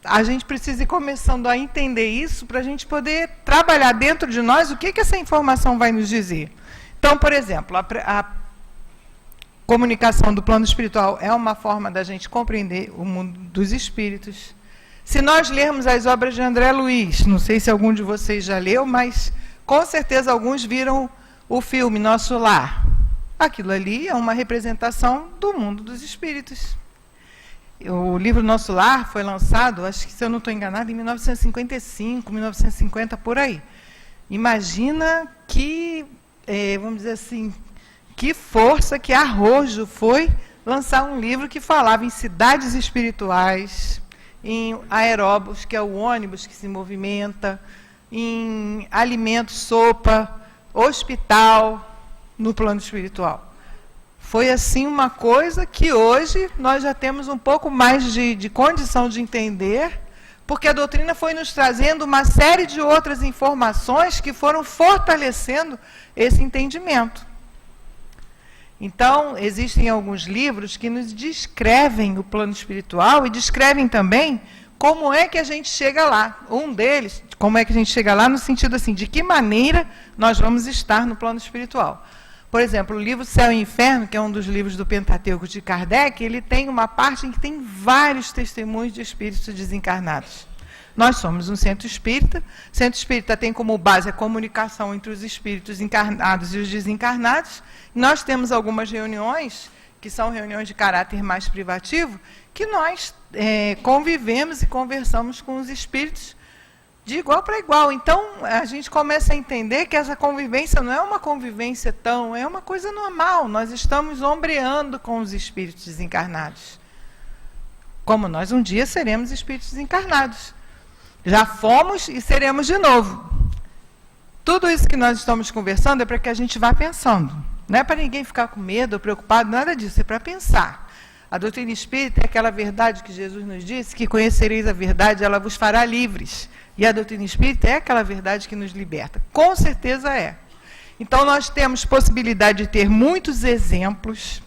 a gente precisa ir começando a entender isso para a gente poder trabalhar dentro de nós o que essa informação vai nos dizer. Então, por exemplo, a comunicação do plano espiritual é uma forma da gente compreender o mundo dos espíritos. Se nós lermos as obras de André Luiz, não sei se algum de vocês já leu, mas com certeza alguns viram o filme Nosso Lar. Aquilo ali é uma representação do mundo dos espíritos. O livro Nosso Lar foi lançado, acho que, se eu não estou enganado, em 1955, 1950, por aí. Imagina que, vamos dizer assim, que força, que arrojo foi lançar um livro que falava em cidades espirituais, em aeróbus, que é o ônibus que se movimenta, em alimento, sopa, hospital, no plano espiritual. Foi assim uma coisa que hoje nós já temos um pouco mais de condição de entender, porque a doutrina foi nos trazendo uma série de outras informações que foram fortalecendo esse entendimento. Então, existem alguns livros que nos descrevem o plano espiritual e descrevem também como é que a gente chega lá. Um deles, como é que a gente chega lá no sentido assim, de que maneira nós vamos estar no plano espiritual. Por exemplo, o livro Céu e Inferno, que é um dos livros do Pentateuco de Kardec, ele tem uma parte em que tem vários testemunhos de espíritos desencarnados. Nós somos um centro espírita. O centro espírita tem como base a comunicação entre os espíritos encarnados e os desencarnados. Nós temos algumas reuniões, que são reuniões de caráter mais privativo, que nós convivemos e conversamos com os espíritos de igual para igual. Então, a gente começa a entender que essa convivência não é uma convivência é uma coisa normal. Nós estamos ombreando com os espíritos desencarnados. Como nós um dia seremos espíritos desencarnados. Já fomos e seremos de novo. Tudo isso que nós estamos conversando é para que a gente vá pensando. Não é para ninguém ficar com medo ou preocupado, nada disso, é para pensar. A doutrina espírita é aquela verdade que Jesus nos disse, que conhecereis a verdade, ela vos fará livres. E a doutrina espírita é aquela verdade que nos liberta. Com certeza é. Então, nós temos possibilidade de ter muitos exemplos,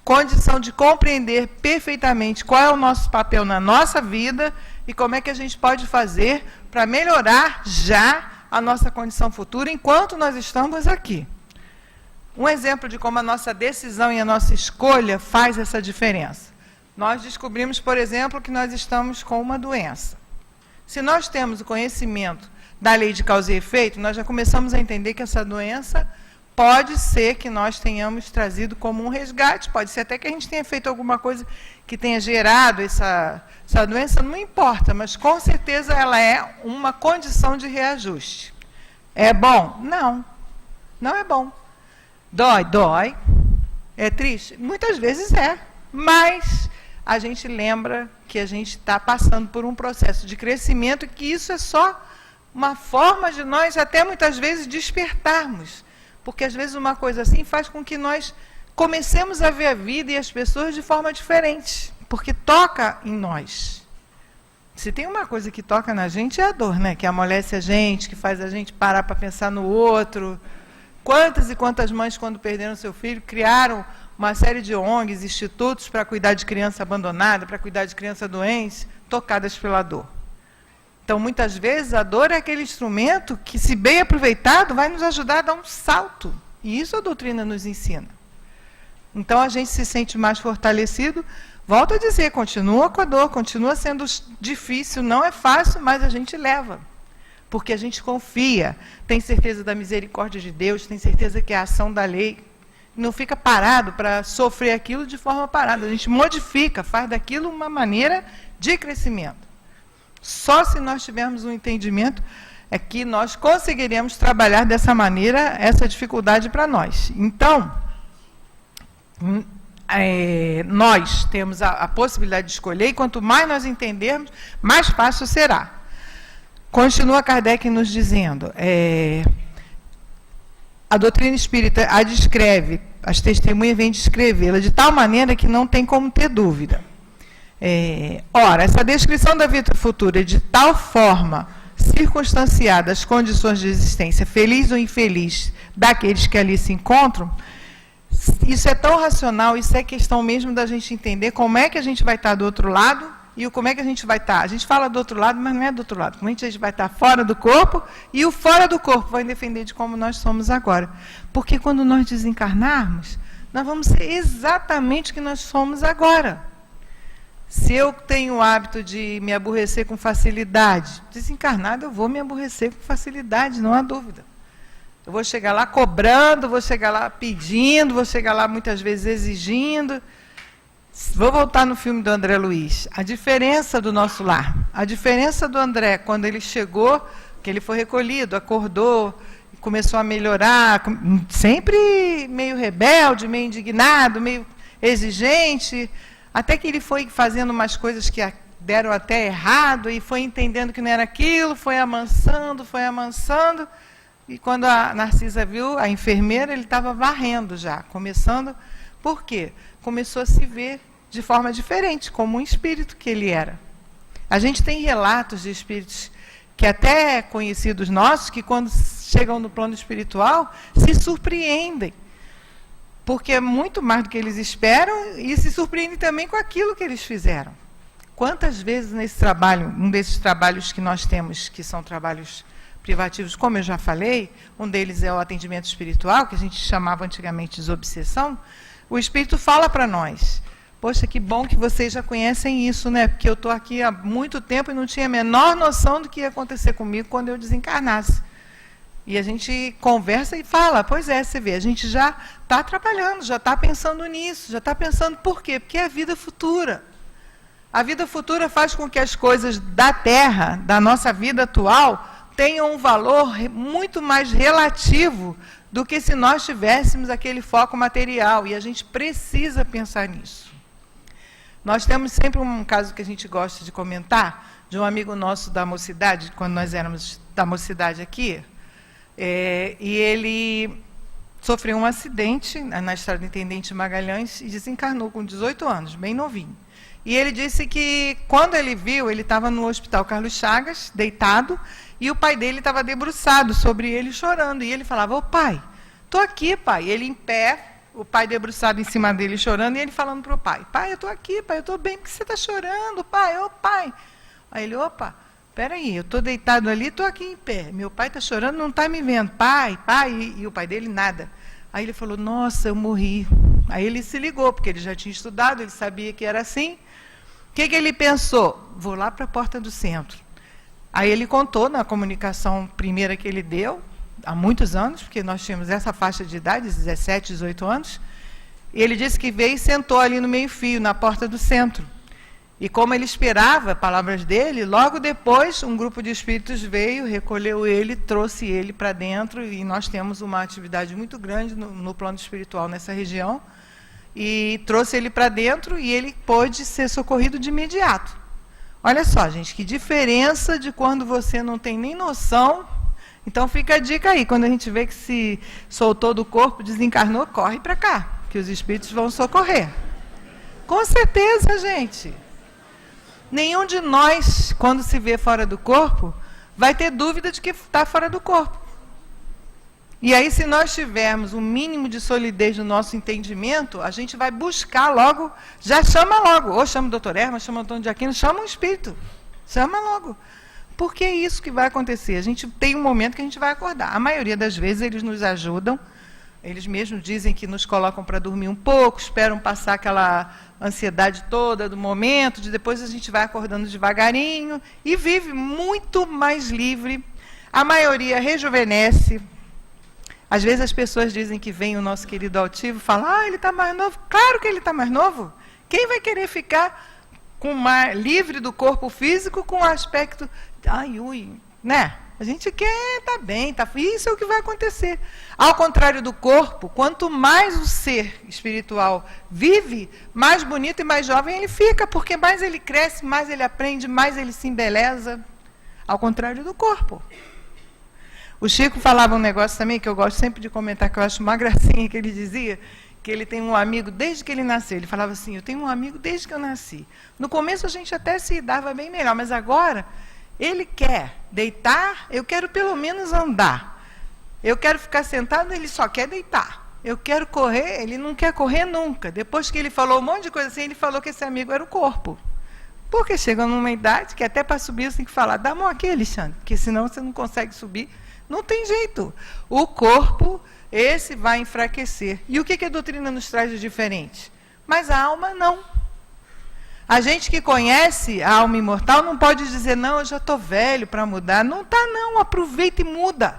condição de compreender perfeitamente qual é o nosso papel na nossa vida e como é que a gente pode fazer para melhorar já a nossa condição futura enquanto nós estamos aqui. Um exemplo de como a nossa decisão e a nossa escolha faz essa diferença. Nós descobrimos, por exemplo, que nós estamos com uma doença. Se nós temos o conhecimento da lei de causa e efeito, nós já começamos a entender que essa doença pode ser que nós tenhamos trazido como um resgate, pode ser até que a gente tenha feito alguma coisa que tenha gerado essa doença, não importa, mas com certeza ela é uma condição de reajuste. É bom? Não, não é bom. Dói. É triste? Muitas vezes é, mas a gente lembra que a gente está passando por um processo de crescimento, que isso é só uma forma de nós até muitas vezes despertarmos, porque às vezes uma coisa assim faz com que nós comecemos a ver a vida e as pessoas de forma diferente, porque toca em nós. Se tem uma coisa que toca na gente é a dor, né? Que amolece a gente, que faz a gente parar para pensar no outro. Quantas e quantas mães, quando perderam seu filho, criaram uma série de ONGs, institutos para cuidar de criança abandonada, para cuidar de criança doente, tocadas pela dor. Então, muitas vezes, a dor é aquele instrumento que, se bem aproveitado, vai nos ajudar a dar um salto. E isso a doutrina nos ensina. Então, a gente se sente mais fortalecido. Volto a dizer, continua com a dor, continua sendo difícil, não é fácil, mas a gente leva. Porque a gente confia, tem certeza da misericórdia de Deus, tem certeza que é a ação da lei. Não fica parado para sofrer aquilo de forma parada. A gente modifica, faz daquilo uma maneira de crescimento. Só se nós tivermos um entendimento é que nós conseguiremos trabalhar dessa maneira essa dificuldade para nós. Então, nós temos a possibilidade de escolher, e quanto mais nós entendermos, mais fácil será. Continua Kardec nos dizendo, a doutrina espírita a descreve, as testemunhas vêm descrevê-la de tal maneira que não tem como ter dúvida. Ora, essa descrição da vida futura é de tal forma circunstanciada às condições de existência, feliz ou infeliz, daqueles que ali se encontram, isso é tão racional, isso é questão mesmo da gente entender como é que a gente vai estar do outro lado e como é que a gente vai estar. A gente fala do outro lado, mas não é do outro lado. Como a gente vai estar fora do corpo, e o fora do corpo vai depender de como nós somos agora. Porque quando nós desencarnarmos, nós vamos ser exatamente o que nós somos agora. Se eu tenho o hábito de me aborrecer com facilidade, desencarnado eu vou me aborrecer com facilidade, não há dúvida. Eu vou chegar lá cobrando, vou chegar lá pedindo, vou chegar lá muitas vezes exigindo. Vou voltar no filme do André Luiz. A diferença do nosso lar, a diferença do André, quando ele chegou, que ele foi recolhido, acordou, começou a melhorar, sempre meio rebelde, meio indignado, meio exigente, até que ele foi fazendo umas coisas que deram até errado, e foi entendendo que não era aquilo, foi amansando, e quando a Narcisa viu, a enfermeira, ele estava varrendo já, começando. Por quê? Começou a se ver de forma diferente, como um espírito que ele era. A gente tem relatos de espíritos que até conhecidos nossos, que quando chegam no plano espiritual, se surpreendem. Porque é muito mais do que eles esperam, e se surpreendem também com aquilo que eles fizeram. Quantas vezes nesse trabalho, um desses trabalhos que nós temos, que são trabalhos privativos, como eu já falei, um deles é o atendimento espiritual, que a gente chamava antigamente de desobsessão, o Espírito fala para nós, poxa, que bom que vocês já conhecem isso, né? Porque eu estou aqui há muito tempo e não tinha a menor noção do que ia acontecer comigo quando eu desencarnasse. E a gente conversa e fala, pois é, você vê, a gente já está trabalhando, já está pensando nisso, já está pensando por quê? Porque é a vida futura. A vida futura faz com que as coisas da Terra, da nossa vida atual, tenham um valor muito mais relativo do que se nós tivéssemos aquele foco material, e a gente precisa pensar nisso. Nós temos sempre um caso que a gente gosta de comentar, de um amigo nosso da mocidade, quando nós éramos da mocidade aqui, e ele sofreu um acidente na estrada do Intendente Magalhães e desencarnou com 18 anos, bem novinho. E ele disse que, quando ele viu, ele estava no Hospital Carlos Chagas, deitado, e o pai dele estava debruçado sobre ele, chorando. E ele falava, ô pai, estou aqui, pai. Ele em pé, o pai debruçado em cima dele, chorando, e ele falando para o pai, pai, eu estou aqui, pai, eu estou bem, por que você está chorando, pai? Ô pai. Aí ele, opa, peraí, eu estou deitado ali, estou aqui em pé. Meu pai está chorando, não está me vendo. Pai, pai, e o pai dele, nada. Aí ele falou, nossa, eu morri. Aí ele se ligou, porque ele já tinha estudado, ele sabia que era assim. O que ele pensou? Vou lá para a porta do centro. Aí ele contou na comunicação primeira que ele deu, há muitos anos, porque nós tínhamos essa faixa de idade, 17, 18 anos, e ele disse que veio e sentou ali no meio-fio, na porta do centro. E como ele esperava, palavras dele, logo depois um grupo de espíritos veio, recolheu ele, trouxe ele para dentro, e nós temos uma atividade muito grande no plano espiritual nessa região, e trouxe ele para dentro e ele pôde ser socorrido de imediato. Olha só, gente, que diferença de quando você não tem nem noção. Então fica a dica aí, quando a gente vê que se soltou do corpo, desencarnou, corre para cá, que os espíritos vão socorrer. Com certeza, gente. Nenhum de nós, quando se vê fora do corpo, vai ter dúvida de que está fora do corpo. E aí, se nós tivermos um mínimo de solidez no nosso entendimento, a gente vai buscar logo, já chama logo, ou chama o doutor Herman, chama o Antônio de Aquino, chama um espírito, chama logo. Porque é isso que vai acontecer. A gente tem um momento que a gente vai acordar. A maioria das vezes eles nos ajudam, eles mesmos dizem que nos colocam para dormir um pouco, esperam passar aquela ansiedade toda do momento, depois a gente vai acordando devagarinho e vive muito mais livre. A maioria rejuvenesce. Às vezes as pessoas dizem que vem o nosso querido altivo e falam, ele está mais novo. Claro que ele está mais novo. Quem vai querer ficar livre do corpo físico com o aspecto, né? A gente quer estar bem, isso é o que vai acontecer. Ao contrário do corpo, quanto mais o ser espiritual vive, mais bonito e mais jovem ele fica, porque mais ele cresce, mais ele aprende, mais ele se embeleza. Ao contrário do corpo. O Chico falava um negócio também, que eu gosto sempre de comentar, que eu acho uma gracinha, que ele dizia que ele tem um amigo desde que ele nasceu. Ele falava assim, eu tenho um amigo desde que eu nasci. No começo a gente até se dava bem melhor, mas agora ele quer deitar, eu quero pelo menos andar. Eu quero ficar sentado, ele só quer deitar. Eu quero correr, ele não quer correr nunca. Depois que ele falou um monte de coisa assim, ele falou que esse amigo era o corpo. Porque chega numa idade que até para subir você tem que falar, dá a mão aqui, Alexandre, porque senão você não consegue subir. Não tem jeito. O corpo, esse vai enfraquecer. E o que a doutrina nos traz de diferente? Mas a alma não. A gente que conhece a alma imortal não pode dizer, não, eu já estou velho para mudar. Não está, não. Aproveita e muda.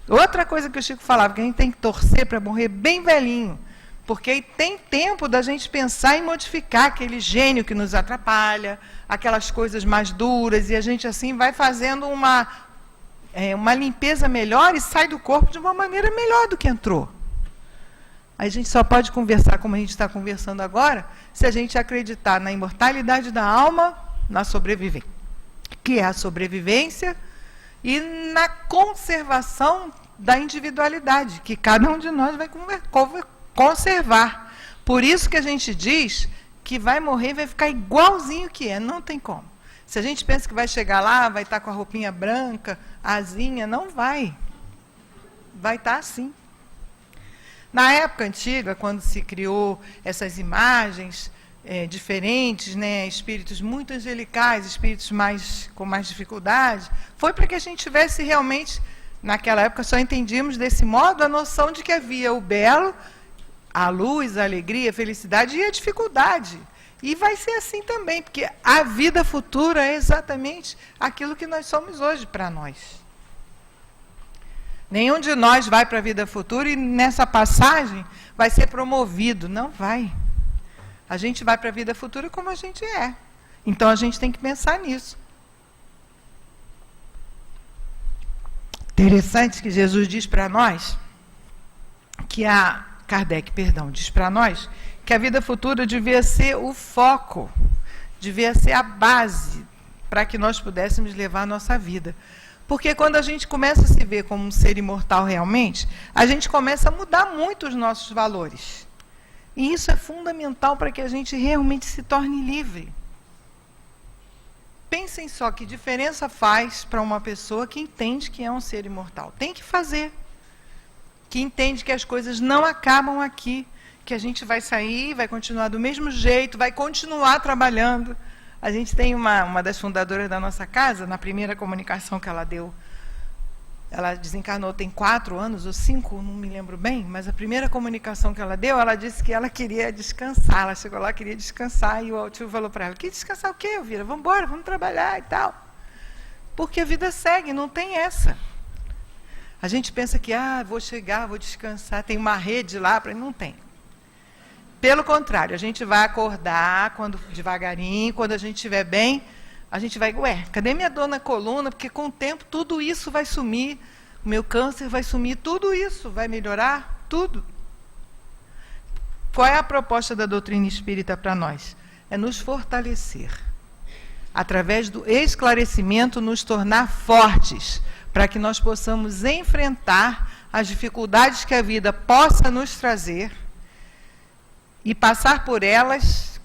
Outra coisa que o Chico falava, que a gente tem que torcer para morrer bem velhinho. Porque aí tem tempo da gente pensar em modificar aquele gênio que nos atrapalha, aquelas coisas mais duras, e a gente assim vai fazendo uma limpeza melhor e sai do corpo de uma maneira melhor do que entrou. A gente só pode conversar como a gente está conversando agora, se a gente acreditar na imortalidade da alma, na sobrevivência, que é a sobrevivência, e na conservação da individualidade, que cada um de nós vai conservar. Por isso que a gente diz que vai morrer e vai ficar igualzinho que é, não tem como. Se a gente pensa que vai chegar lá, vai estar com a roupinha branca, asinha, não vai. Vai estar assim. Na época antiga, quando se criou essas imagens diferentes, né, espíritos muito angelicais, espíritos com mais dificuldade, foi para que a gente tivesse realmente, naquela época só entendíamos desse modo a noção de que havia o belo, a luz, a alegria, a felicidade e a dificuldade. E vai ser assim também, porque a vida futura é exatamente aquilo que nós somos hoje para nós. Nenhum de nós vai para a vida futura e nessa passagem vai ser promovido. Não vai. A gente vai para a vida futura como a gente é. Então a gente tem que pensar nisso. Interessante que Jesus diz para nós, Kardec, diz para nós, que a vida futura devia ser o foco, devia ser a base para que nós pudéssemos levar a nossa vida. Porque quando a gente começa a se ver como um ser imortal realmente, a gente começa a mudar muito os nossos valores. E isso é fundamental para que a gente realmente se torne livre. Pensem só que diferença faz para uma pessoa que entende que é um ser imortal. Tem que fazer. Que entende que as coisas não acabam aqui. Que a gente vai sair, vai continuar do mesmo jeito, vai continuar trabalhando. A gente tem uma das fundadoras da nossa casa, na primeira comunicação que ela deu, ela desencarnou tem 4 anos, ou 5, não me lembro bem, mas a primeira comunicação que ela deu, ela disse que ela queria descansar. Ela chegou lá, queria descansar, e o altivo falou para ela, que descansar o quê, Elvira? Vamos embora, vamos trabalhar e tal. Porque a vida segue, não tem essa. A gente pensa que, vou chegar, vou descansar, tem uma rede lá, não tem. Pelo contrário, a gente vai acordar devagarinho, quando a gente estiver bem, a gente vai, cadê minha dor na coluna? Porque com o tempo tudo isso vai sumir, o meu câncer vai sumir, tudo isso vai melhorar, tudo. Qual é a proposta da doutrina espírita para nós? É nos fortalecer. Através do esclarecimento, nos tornar fortes, para que nós possamos enfrentar as dificuldades que a vida possa nos trazer e passar por elas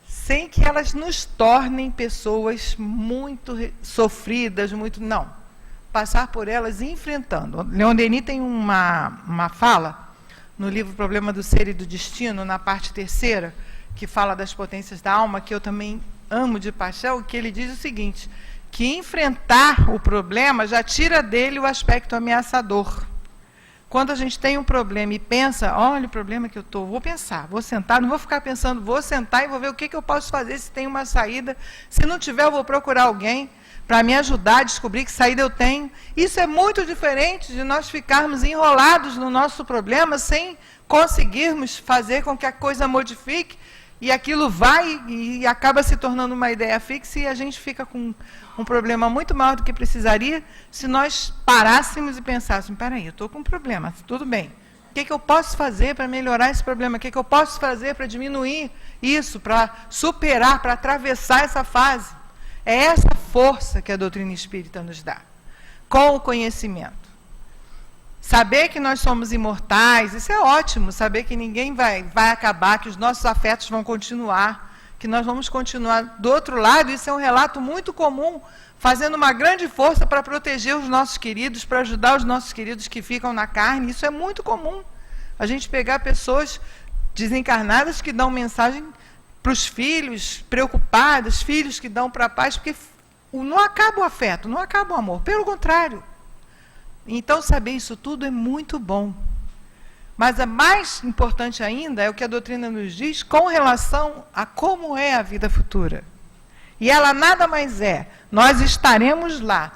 sem que elas nos tornem pessoas muito sofridas, não. Passar por elas enfrentando. Leon Denis tem uma fala no livro Problema do Ser e do Destino, na parte 3ª, que fala das potências da alma, que eu também amo de paixão, que ele diz o seguinte, que enfrentar o problema já tira dele o aspecto ameaçador. Quando a gente tem um problema e pensa, olha o problema que eu estou, vou pensar, vou sentar, não vou ficar pensando, vou sentar e vou ver o que eu posso fazer, se tem uma saída. Se não tiver, eu vou procurar alguém para me ajudar a descobrir que saída eu tenho. Isso é muito diferente de nós ficarmos enrolados no nosso problema sem conseguirmos fazer com que a coisa modifique e aquilo vai e acaba se tornando uma ideia fixa e a gente fica com um problema muito maior do que precisaria se nós parássemos e pensássemos, peraí, eu estou com um problema, tudo bem. O que eu posso fazer para melhorar esse problema? O que eu posso fazer para diminuir isso, para superar, para atravessar essa fase? É essa força que a doutrina espírita nos dá, com o conhecimento. Saber que nós somos imortais, isso é ótimo, saber que ninguém vai acabar, que os nossos afetos vão continuar, que nós vamos continuar do outro lado, isso é um relato muito comum, fazendo uma grande força para proteger os nossos queridos, para ajudar os nossos queridos que ficam na carne, isso é muito comum. A gente pegar pessoas desencarnadas que dão mensagem para os filhos, preocupados, filhos que dão para a paz, porque não acaba o afeto, não acaba o amor, pelo contrário. Então, saber isso tudo é muito bom. Mas a mais importante ainda é o que a doutrina nos diz com relação a como é a vida futura. E ela nada mais é, nós estaremos lá,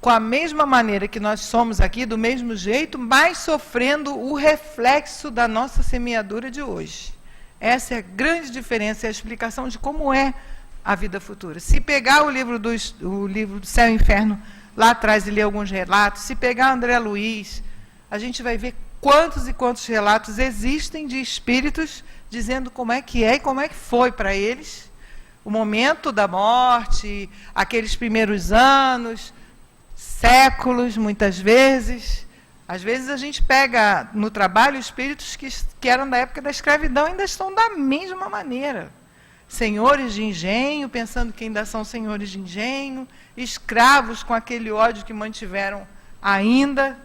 com a mesma maneira que nós somos aqui, do mesmo jeito, mas sofrendo o reflexo da nossa semeadura de hoje. Essa é a grande diferença, é a explicação de como é a vida futura. Se pegar o livro do Céu e Inferno, lá atrás e ler alguns relatos, se pegar André Luiz, a gente vai ver quantos e quantos relatos existem de espíritos dizendo como é que é e como é que foi para eles, o momento da morte, aqueles primeiros anos, séculos, muitas vezes. Às vezes a gente pega no trabalho espíritos que eram da época da escravidão e ainda estão da mesma maneira. Senhores de engenho, pensando que ainda são senhores de engenho, escravos com aquele ódio que mantiveram ainda,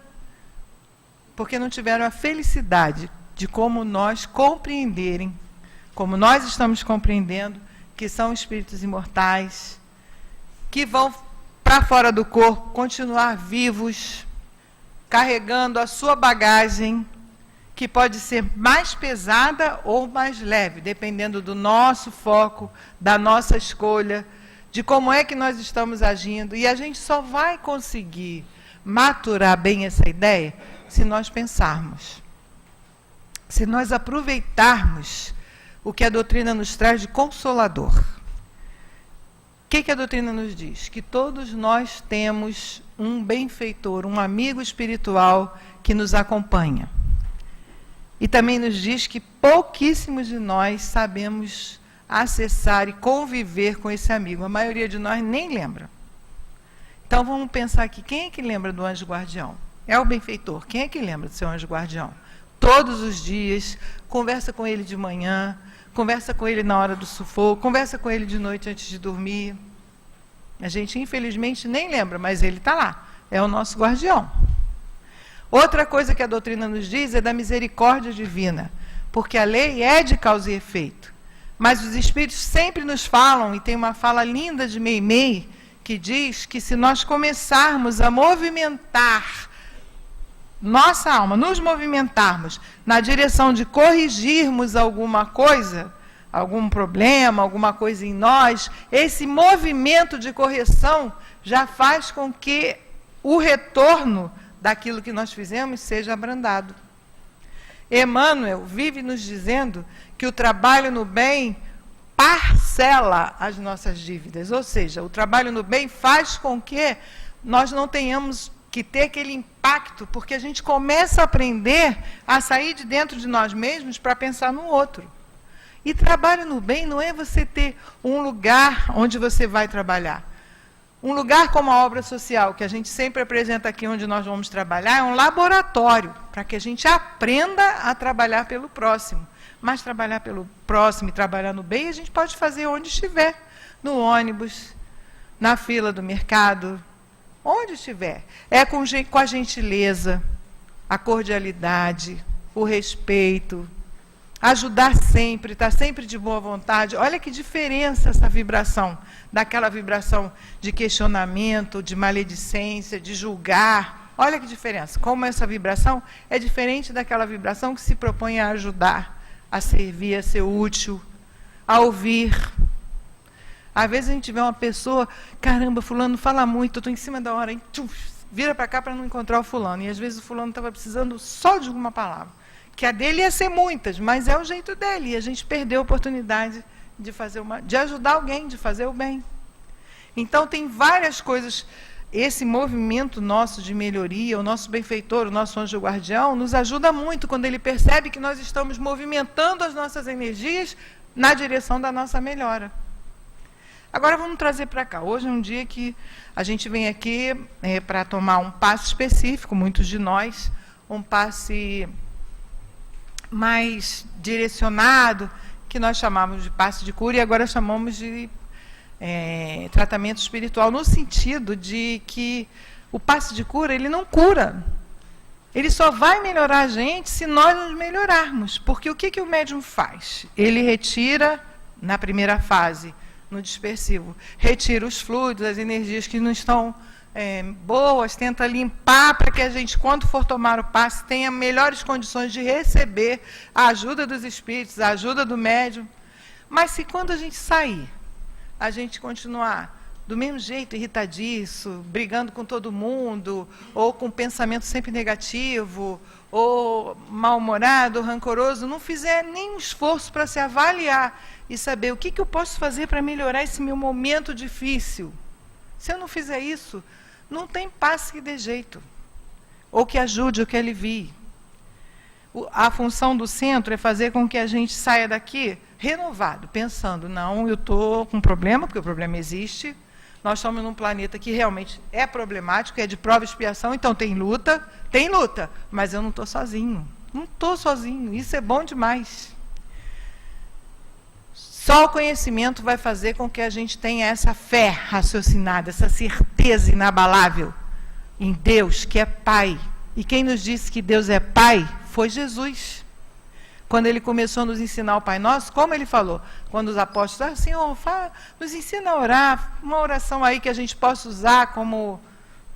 porque não tiveram a felicidade de como nós compreenderem, como nós estamos compreendendo, que são espíritos imortais, que vão para fora do corpo, continuar vivos, carregando a sua bagagem, que pode ser mais pesada ou mais leve, dependendo do nosso foco, da nossa escolha, de como é que nós estamos agindo. E a gente só vai conseguir maturar bem essa ideia se nós pensarmos, se nós aproveitarmos o que a doutrina nos traz de consolador. O que a doutrina nos diz? Que todos nós temos um benfeitor, um amigo espiritual que nos acompanha. E também nos diz que pouquíssimos de nós sabemos acessar e conviver com esse amigo. A maioria de nós nem lembra. Então vamos pensar aqui, quem é que lembra do anjo guardião? É o benfeitor. Quem é que lembra do seu anjo guardião? Todos os dias, conversa com ele de manhã, conversa com ele na hora do sufoco, conversa com ele de noite antes de dormir. A gente, infelizmente, nem lembra, mas ele está lá. É o nosso guardião. Outra coisa que a doutrina nos diz é da misericórdia divina, porque a lei é de causa e efeito. Mas os espíritos sempre nos falam, e tem uma fala linda de Meimei, que diz que se nós começarmos a movimentar nossa alma, nos movimentarmos na direção de corrigirmos alguma coisa, algum problema, alguma coisa em nós, esse movimento de correção já faz com que o retorno daquilo que nós fizemos seja abrandado. Emmanuel vive nos dizendo que o trabalho no bem parcela as nossas dívidas, ou seja, o trabalho no bem faz com que nós não tenhamos que ter aquele impacto, porque a gente começa a aprender a sair de dentro de nós mesmos para pensar no outro. E trabalho no bem não é você ter um lugar onde você vai trabalhar. Um lugar como a obra social, que a gente sempre apresenta aqui onde nós vamos trabalhar, é um laboratório, para que a gente aprenda a trabalhar pelo próximo. Mas trabalhar pelo próximo e trabalhar no bem, a gente pode fazer onde estiver. No ônibus, na fila do mercado, onde estiver. É com a gentileza, a cordialidade, o respeito, ajudar sempre, estar sempre de boa vontade. Olha que diferença essa vibração, daquela vibração de questionamento, de maledicência, de julgar. Olha que diferença. Como essa vibração é diferente daquela vibração que se propõe a ajudar, a servir, a ser útil, a ouvir. Às vezes a gente vê uma pessoa, caramba, fulano fala muito, eu estou em cima da hora, hein? Vira para cá para não encontrar o fulano. E às vezes o fulano estava precisando só de alguma palavra. Que a dele ia ser muitas, mas é o jeito dele. E a gente perdeu a oportunidade de ajudar alguém, de fazer o bem. Então, tem várias coisas. Esse movimento nosso de melhoria, o nosso benfeitor, o nosso anjo guardião, nos ajuda muito quando ele percebe que nós estamos movimentando as nossas energias na direção da nossa melhora. Agora, vamos trazer para cá. Hoje é um dia que a gente vem aqui para tomar um passe específico, muitos de nós, um passe mais direcionado, que nós chamamos de passe de cura, e agora chamamos de tratamento espiritual, no sentido de que o passe de cura, ele não cura. Ele só vai melhorar a gente se nós nos melhorarmos. Porque o que o médium faz? Ele retira, na primeira fase, no dispersivo, retira os fluidos, as energias que não estão boas, tenta limpar para que a gente, quando for tomar o passe, tenha melhores condições de receber a ajuda dos espíritos, a ajuda do médium. Mas se quando a gente sair, a gente continuar do mesmo jeito, irritadiço, brigando com todo mundo, ou com pensamento sempre negativo, ou mal-humorado, rancoroso, não fizer nenhum esforço para se avaliar e saber o que eu posso fazer para melhorar esse meu momento difícil. Se eu não fizer isso, não tem passe que dê jeito, ou que ajude, ou que alivie. A função do centro é fazer com que a gente saia daqui renovado, pensando, não, eu estou com um problema, porque o problema existe, nós estamos num planeta que realmente é problemático, é de prova e expiação, então tem luta, mas eu não estou sozinho, isso é bom demais. Só o conhecimento vai fazer com que a gente tenha essa fé raciocinada, essa certeza inabalável em Deus, que é Pai. E quem nos disse que Deus é Pai foi Jesus. Quando ele começou a nos ensinar o Pai Nosso, como ele falou? Quando os apóstolos, Senhor, nos ensina a orar, uma oração aí que a gente possa usar como...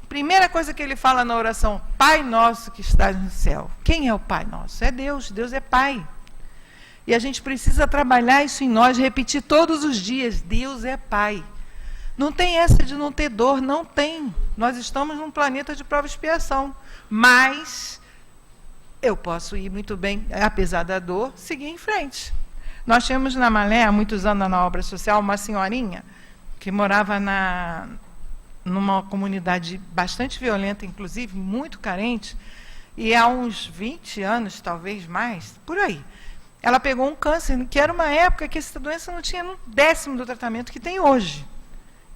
Primeira coisa que ele fala na oração, Pai Nosso que estás no céu. Quem é o Pai Nosso? É Deus, Deus é Pai. E a gente precisa trabalhar isso em nós, repetir todos os dias, Deus é Pai. Não tem essa de não ter dor, não tem. Nós estamos num planeta de prova e expiação. Mas eu posso ir muito bem, apesar da dor, seguir em frente. Nós tínhamos na Malé, há muitos anos na obra social, uma senhorinha que morava numa comunidade bastante violenta, inclusive, muito carente, e há uns 20 anos, talvez mais, por aí, ela pegou um câncer, que era uma época que essa doença não tinha um 10º do tratamento que tem hoje.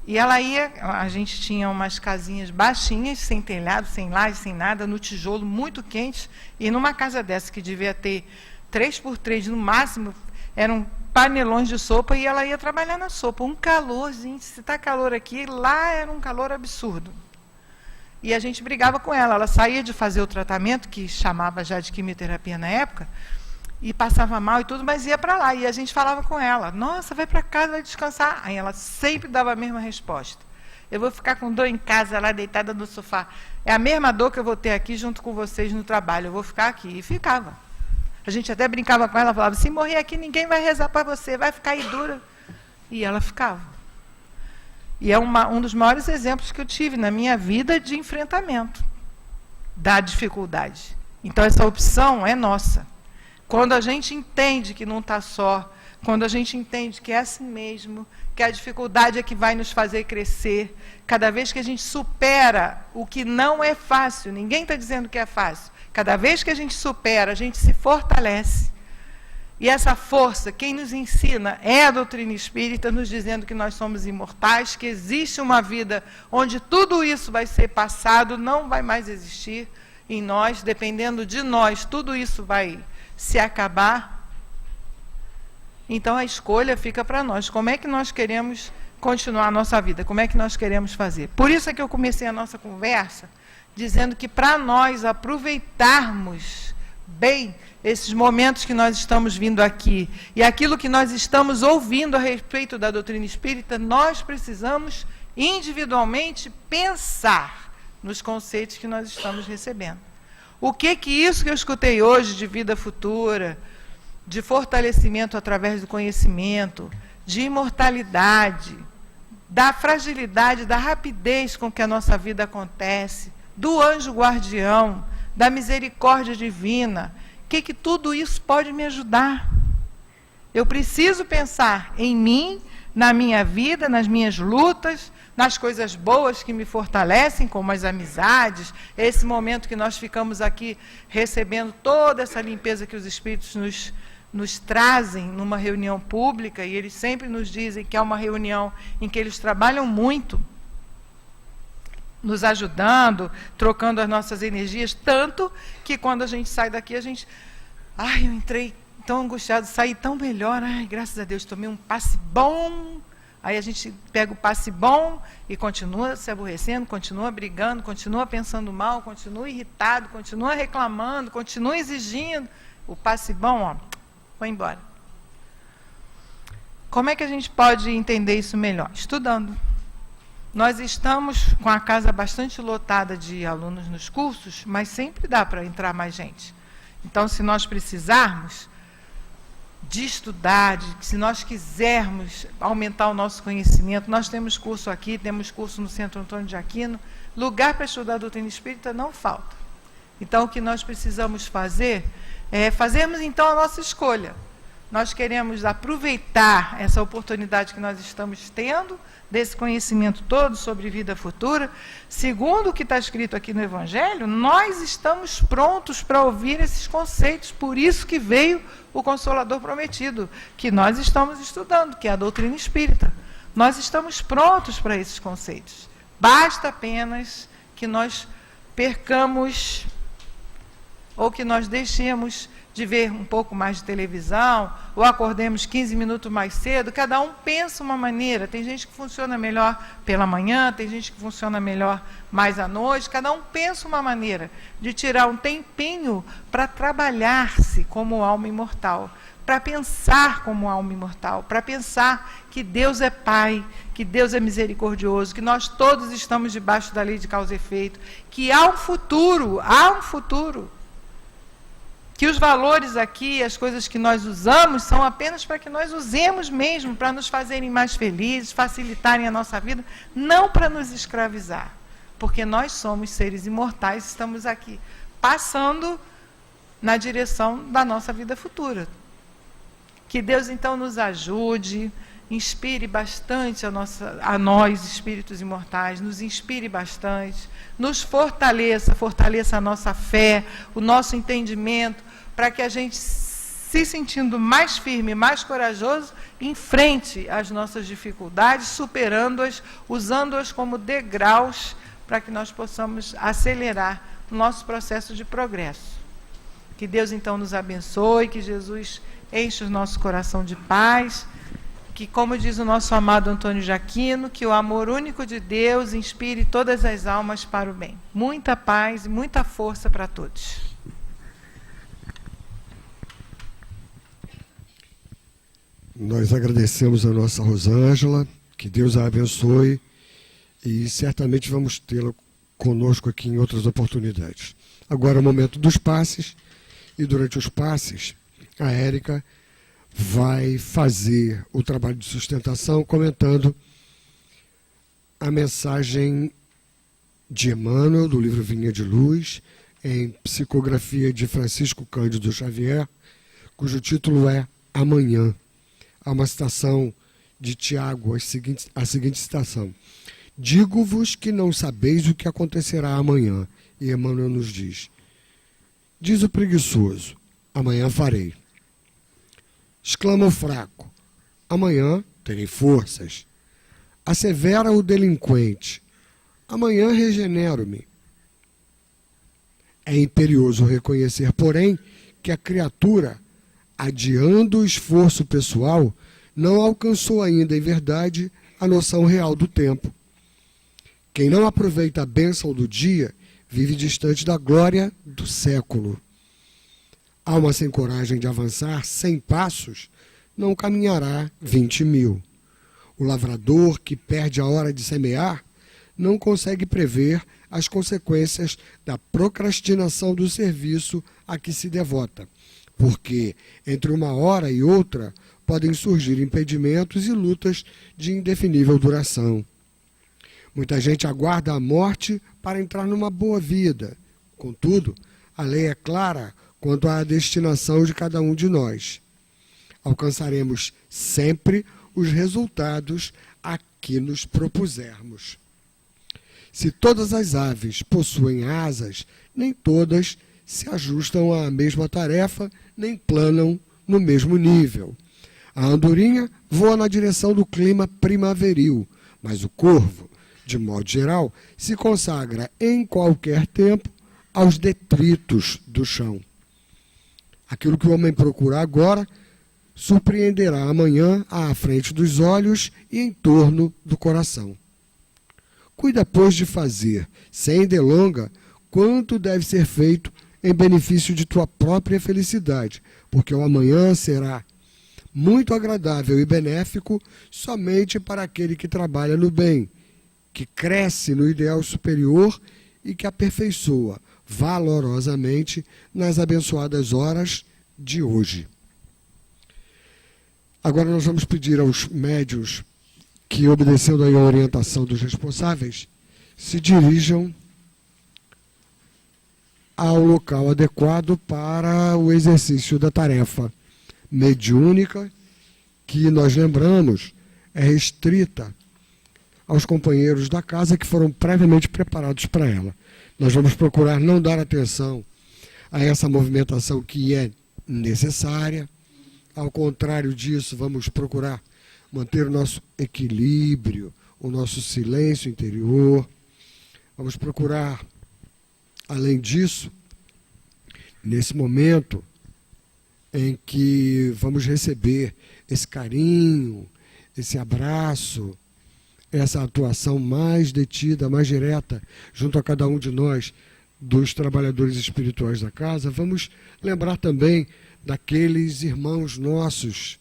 E ela ia, a gente tinha umas casinhas baixinhas, sem telhado, sem laje, sem nada, no tijolo, muito quente, e numa casa dessa que devia ter 3x3 no máximo, eram panelões de sopa, e ela ia trabalhar na sopa. Um calor, gente, se está calor aqui, lá era um calor absurdo. E a gente brigava com ela, ela saía de fazer o tratamento, que chamava já de quimioterapia na época, e passava mal e tudo, mas ia para lá. E a gente falava com ela, nossa, vai para casa, vai descansar. Aí ela sempre dava a mesma resposta. Eu vou ficar com dor em casa, lá deitada no sofá. É a mesma dor que eu vou ter aqui junto com vocês no trabalho. Eu vou ficar aqui. E ficava. A gente até brincava com ela, falava, se morrer aqui, ninguém vai rezar para você, vai ficar aí dura. E ela ficava. E é um dos maiores exemplos que eu tive na minha vida de enfrentamento. da dificuldade. Então, essa opção é nossa. Quando a gente entende que não está só, quando a gente entende que é assim mesmo, que a dificuldade é que vai nos fazer crescer, cada vez que a gente supera o que não é fácil, ninguém está dizendo que é fácil, cada vez que a gente supera, a gente se fortalece. E essa força, quem nos ensina é a doutrina espírita, nos dizendo que nós somos imortais, que existe uma vida onde tudo isso vai ser passado, não vai mais existir em nós, dependendo de nós, tudo isso vai se acabar. Então a escolha fica para nós. Como é que nós queremos continuar a nossa vida? Como é que nós queremos fazer? Por isso é que eu comecei a nossa conversa dizendo que para nós aproveitarmos bem esses momentos que nós estamos vindo aqui e aquilo que nós estamos ouvindo a respeito da doutrina espírita, nós precisamos individualmente pensar nos conceitos que nós estamos recebendo. O que isso que eu escutei hoje de vida futura, de fortalecimento através do conhecimento, de imortalidade, da fragilidade, da rapidez com que a nossa vida acontece, do anjo guardião, da misericórdia divina, que tudo isso pode me ajudar? Eu preciso pensar em mim, na minha vida, nas minhas lutas, nas coisas boas que me fortalecem, como as amizades, esse momento que nós ficamos aqui recebendo toda essa limpeza que os Espíritos nos trazem numa reunião pública, e eles sempre nos dizem que é uma reunião em que eles trabalham muito, nos ajudando, trocando as nossas energias, tanto que quando a gente sai daqui, a gente... Ai, eu entrei tão angustiado, saí tão melhor, ai, graças a Deus, tomei um passe bom. Aí a gente pega o passe bom e continua se aborrecendo, continua brigando, continua pensando mal, continua irritado, continua reclamando, continua exigindo. O passe bom, ó, foi embora. Como é que a gente pode entender isso melhor? Estudando. Nós estamos com a casa bastante lotada de alunos nos cursos, mas sempre dá para entrar mais gente. Então, se nós precisarmos de estudar, se nós quisermos aumentar o nosso conhecimento, nós temos curso aqui, temos curso no Centro Antônio de Aquino, lugar para estudar a doutrina espírita não falta. Então, o que nós precisamos fazer é fazermos, então, a nossa escolha. Nós queremos aproveitar essa oportunidade que nós estamos tendo, desse conhecimento todo sobre vida futura. Segundo o que está escrito aqui no Evangelho, nós estamos prontos para ouvir esses conceitos, por isso que veio o Consolador Prometido, que nós estamos estudando, que é a doutrina espírita. Nós estamos prontos para esses conceitos. Basta apenas que nós percamos, ou que nós deixemos de ver um pouco mais de televisão, ou acordemos 15 minutos mais cedo, cada um pensa uma maneira. Tem gente que funciona melhor pela manhã, tem gente que funciona melhor mais à noite, cada um pensa uma maneira de tirar um tempinho para trabalhar-se como alma imortal, para pensar como alma imortal, para pensar que Deus é Pai, que Deus é misericordioso, que nós todos estamos debaixo da lei de causa e efeito, que há um futuro, que os valores aqui, as coisas que nós usamos, são apenas para que nós usemos mesmo, para nos fazerem mais felizes, facilitarem a nossa vida, não para nos escravizar, porque nós somos seres imortais, estamos aqui, passando na direção da nossa vida futura. Que Deus, então, nos ajude, inspire bastante a nós, espíritos imortais, nos inspire bastante, nos fortaleça a nossa fé, o nosso entendimento, para que a gente, se sentindo mais firme, mais corajoso, enfrente as nossas dificuldades, superando-as, usando-as como degraus, para que nós possamos acelerar o nosso processo de progresso. Que Deus, então, nos abençoe, que Jesus enche o nosso coração de paz, que, como diz o nosso amado Antônio de Aquino, que o amor único de Deus inspire todas as almas para o bem. Muita paz e muita força para todos. Nós agradecemos a nossa Rosângela, que Deus a abençoe, e certamente vamos tê-la conosco aqui em outras oportunidades. Agora é o momento dos passes, e durante os passes, a Érica vai fazer o trabalho de sustentação comentando a mensagem de Emmanuel, do livro Vinha de Luz, em psicografia de Francisco Cândido Xavier, cujo título é Amanhã. Há uma citação de Tiago, a seguinte citação: digo-vos que não sabeis o que acontecerá amanhã. E Emmanuel nos diz: diz o preguiçoso, amanhã farei. Exclama o fraco, amanhã terei forças. Assevera o delinquente, amanhã regenero-me. É imperioso reconhecer, porém, que a criatura, adiando o esforço pessoal, não alcançou ainda, em verdade, a noção real do tempo. Quem não aproveita a bênção do dia, vive distante da glória do século. Alma sem coragem de avançar 100 passos, não caminhará 20.000. O lavrador que perde a hora de semear, não consegue prever as consequências da procrastinação do serviço a que se devota, porque entre uma hora e outra podem surgir impedimentos e lutas de indefinível duração. Muita gente aguarda a morte para entrar numa boa vida. Contudo, a lei é clara quanto à destinação de cada um de nós. Alcançaremos sempre os resultados a que nos propusermos. Se todas as aves possuem asas, nem todas se ajustam à mesma tarefa, nem planam no mesmo nível. A andorinha voa na direção do clima primaveril, mas o corvo, de modo geral, se consagra em qualquer tempo aos detritos do chão. Aquilo que o homem procura agora surpreenderá amanhã à frente dos olhos e em torno do coração. Cuida, pois, de fazer, sem delonga, quanto deve ser feito em benefício de tua própria felicidade, porque o amanhã será muito agradável e benéfico somente para aquele que trabalha no bem, que cresce no ideal superior e que aperfeiçoa valorosamente nas abençoadas horas de hoje. Agora nós vamos pedir aos médiuns que, obedecendo aí a orientação dos responsáveis, se dirijam ao local adequado para o exercício da tarefa mediúnica, que nós lembramos é restrita aos companheiros da casa que foram previamente preparados para ela. Nós vamos procurar não dar atenção a essa movimentação que é necessária. Ao contrário disso, vamos procurar manter o nosso equilíbrio, o nosso silêncio interior. Vamos procurar, além disso, nesse momento em que vamos receber esse carinho, esse abraço, essa atuação mais detida, mais direta, junto a cada um de nós, dos trabalhadores espirituais da casa, vamos lembrar também daqueles irmãos nossos,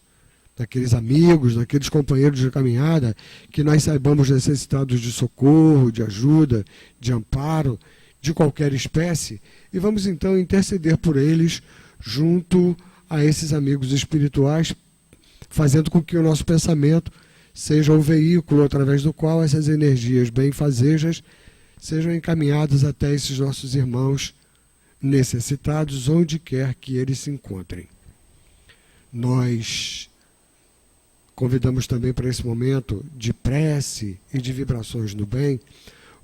daqueles amigos, daqueles companheiros de caminhada, que nós saibamos necessitados de socorro, de ajuda, de amparo, de qualquer espécie, e vamos então interceder por eles junto a esses amigos espirituais, fazendo com que o nosso pensamento seja o veículo através do qual essas energias benfazejas sejam encaminhadas até esses nossos irmãos necessitados, onde quer que eles se encontrem. Nós convidamos também para esse momento de prece e de vibrações no bem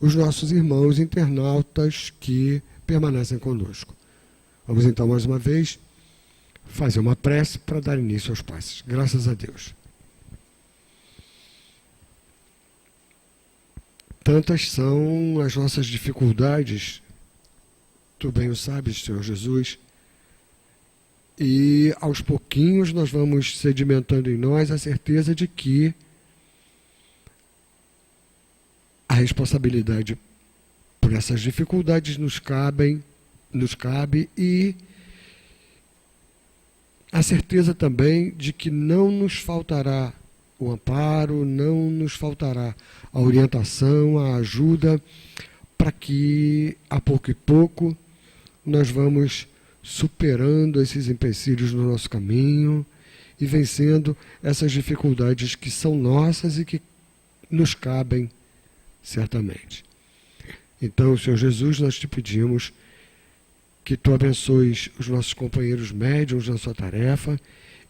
os nossos irmãos internautas que permanecem conosco. Vamos então mais uma vez fazer uma prece para dar início aos passes. Graças a Deus. Tantas são as nossas dificuldades, tu bem o sabes, Senhor Jesus, e aos pouquinhos nós vamos sedimentando em nós a certeza de que a responsabilidade por essas dificuldades nos cabe, e a certeza também de que não nos faltará o amparo, não nos faltará a orientação, a ajuda, para que, a pouco e pouco, nós vamos superando esses empecilhos no nosso caminho e vencendo essas dificuldades que são nossas e que nos cabem certamente. Então, Senhor Jesus, nós te pedimos que tu abençoes os nossos companheiros médiuns na sua tarefa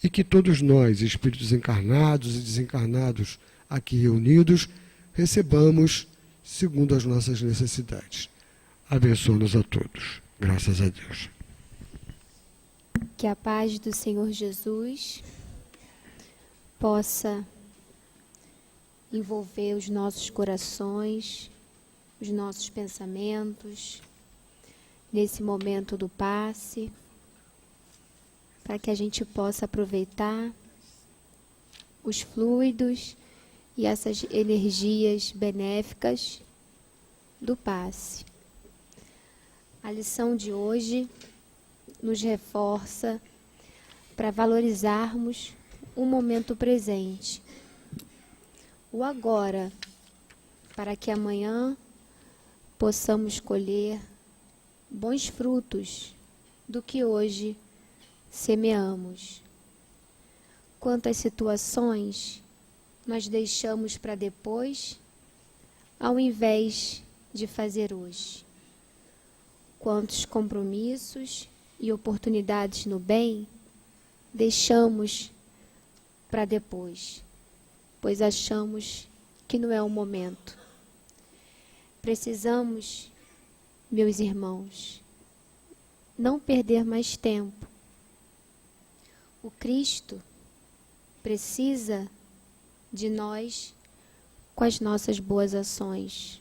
e que todos nós, espíritos encarnados e desencarnados aqui reunidos, recebamos segundo as nossas necessidades. Abençoa-nos a todos. Graças a Deus. Que a paz do Senhor Jesus possa envolver os nossos corações, os nossos pensamentos, nesse momento do passe, para que a gente possa aproveitar os fluidos e essas energias benéficas do passe. A lição de hoje nos reforça para valorizarmos o momento presente, o agora, para que amanhã possamos colher bons frutos do que hoje semeamos. Quantas situações nós deixamos para depois, ao invés de fazer hoje? Quantos compromissos e oportunidades no bem deixamos para depois, pois achamos que não é o momento. Precisamos, meus irmãos, não perder mais tempo. O Cristo precisa de nós com as nossas boas ações,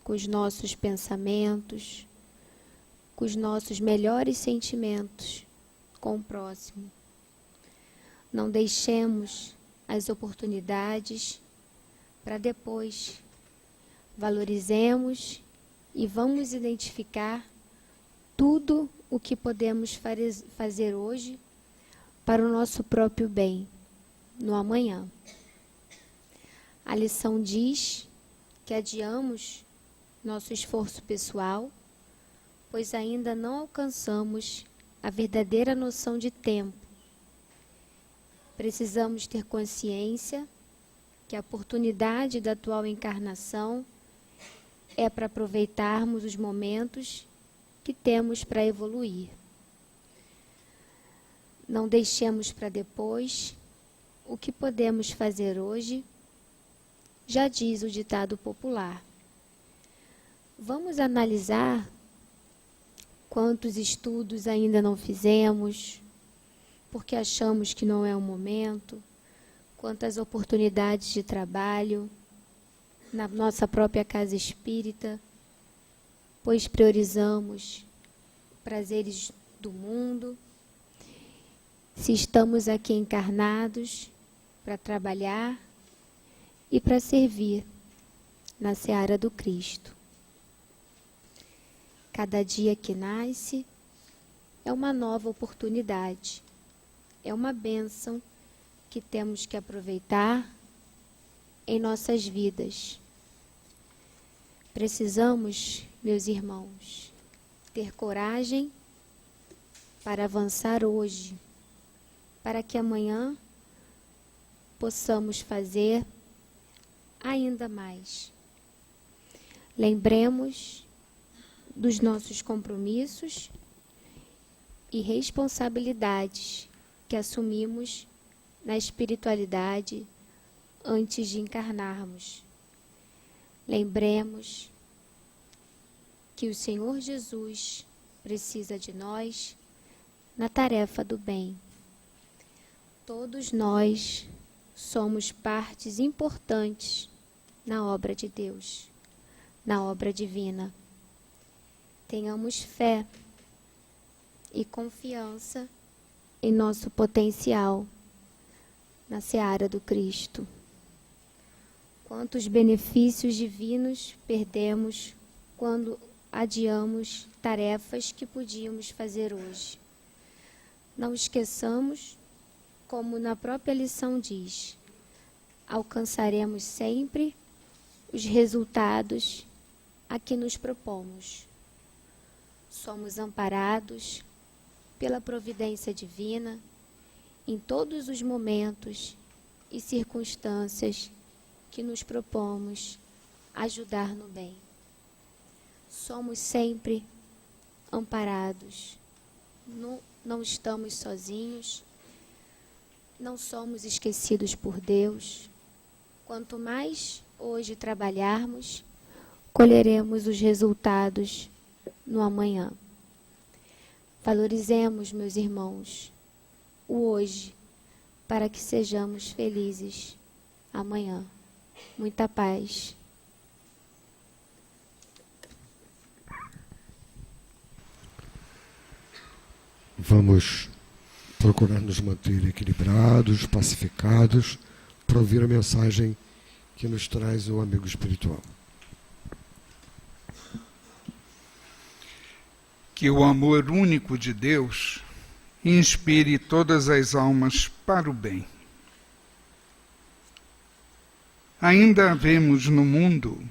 com os nossos pensamentos, com os nossos melhores sentimentos com o próximo. Não deixemos as oportunidades para depois. Valorizemos e vamos identificar tudo o que podemos fazer hoje para o nosso próprio bem, no amanhã. A lição diz que adiamos nosso esforço pessoal, pois ainda não alcançamos a verdadeira noção de tempo. Precisamos ter consciência que a oportunidade da atual encarnação é para aproveitarmos os momentos que temos para evoluir. Não deixemos para depois o que podemos fazer hoje, já diz o ditado popular. Vamos analisar quantos estudos ainda não fizemos, porque achamos que não é o momento, quantas oportunidades de trabalho na nossa própria casa espírita, pois priorizamos prazeres do mundo. Se estamos aqui encarnados para trabalhar e para servir na seara do Cristo. Cada dia que nasce é uma nova oportunidade, é uma bênção que temos que aproveitar em nossas vidas. Precisamos, meus irmãos, ter coragem para avançar hoje, para que amanhã possamos fazer ainda mais. Lembremos dos nossos compromissos e responsabilidades que assumimos na espiritualidade antes de encarnarmos. Lembremos que o Senhor Jesus precisa de nós na tarefa do bem. Todos nós somos partes importantes na obra de Deus, na obra divina. Tenhamos fé e confiança em nosso potencial na seara do Cristo. Quantos benefícios divinos perdemos quando adiamos tarefas que podíamos fazer hoje. Não esqueçamos, como na própria lição diz, alcançaremos sempre os resultados a que nos propomos. Somos amparados pela providência divina em todos os momentos e circunstâncias que nos propomos ajudar no bem. Somos sempre amparados. Não estamos sozinhos. Não somos esquecidos por Deus. Quanto mais hoje trabalharmos, colheremos os resultados no amanhã. Valorizemos, meus irmãos, o hoje, para que sejamos felizes amanhã. Muita paz. Vamos procurar nos manter equilibrados, pacificados, para ouvir a mensagem que nos traz o amigo espiritual. Que o amor único de Deus inspire todas as almas para o bem. Ainda vemos no mundo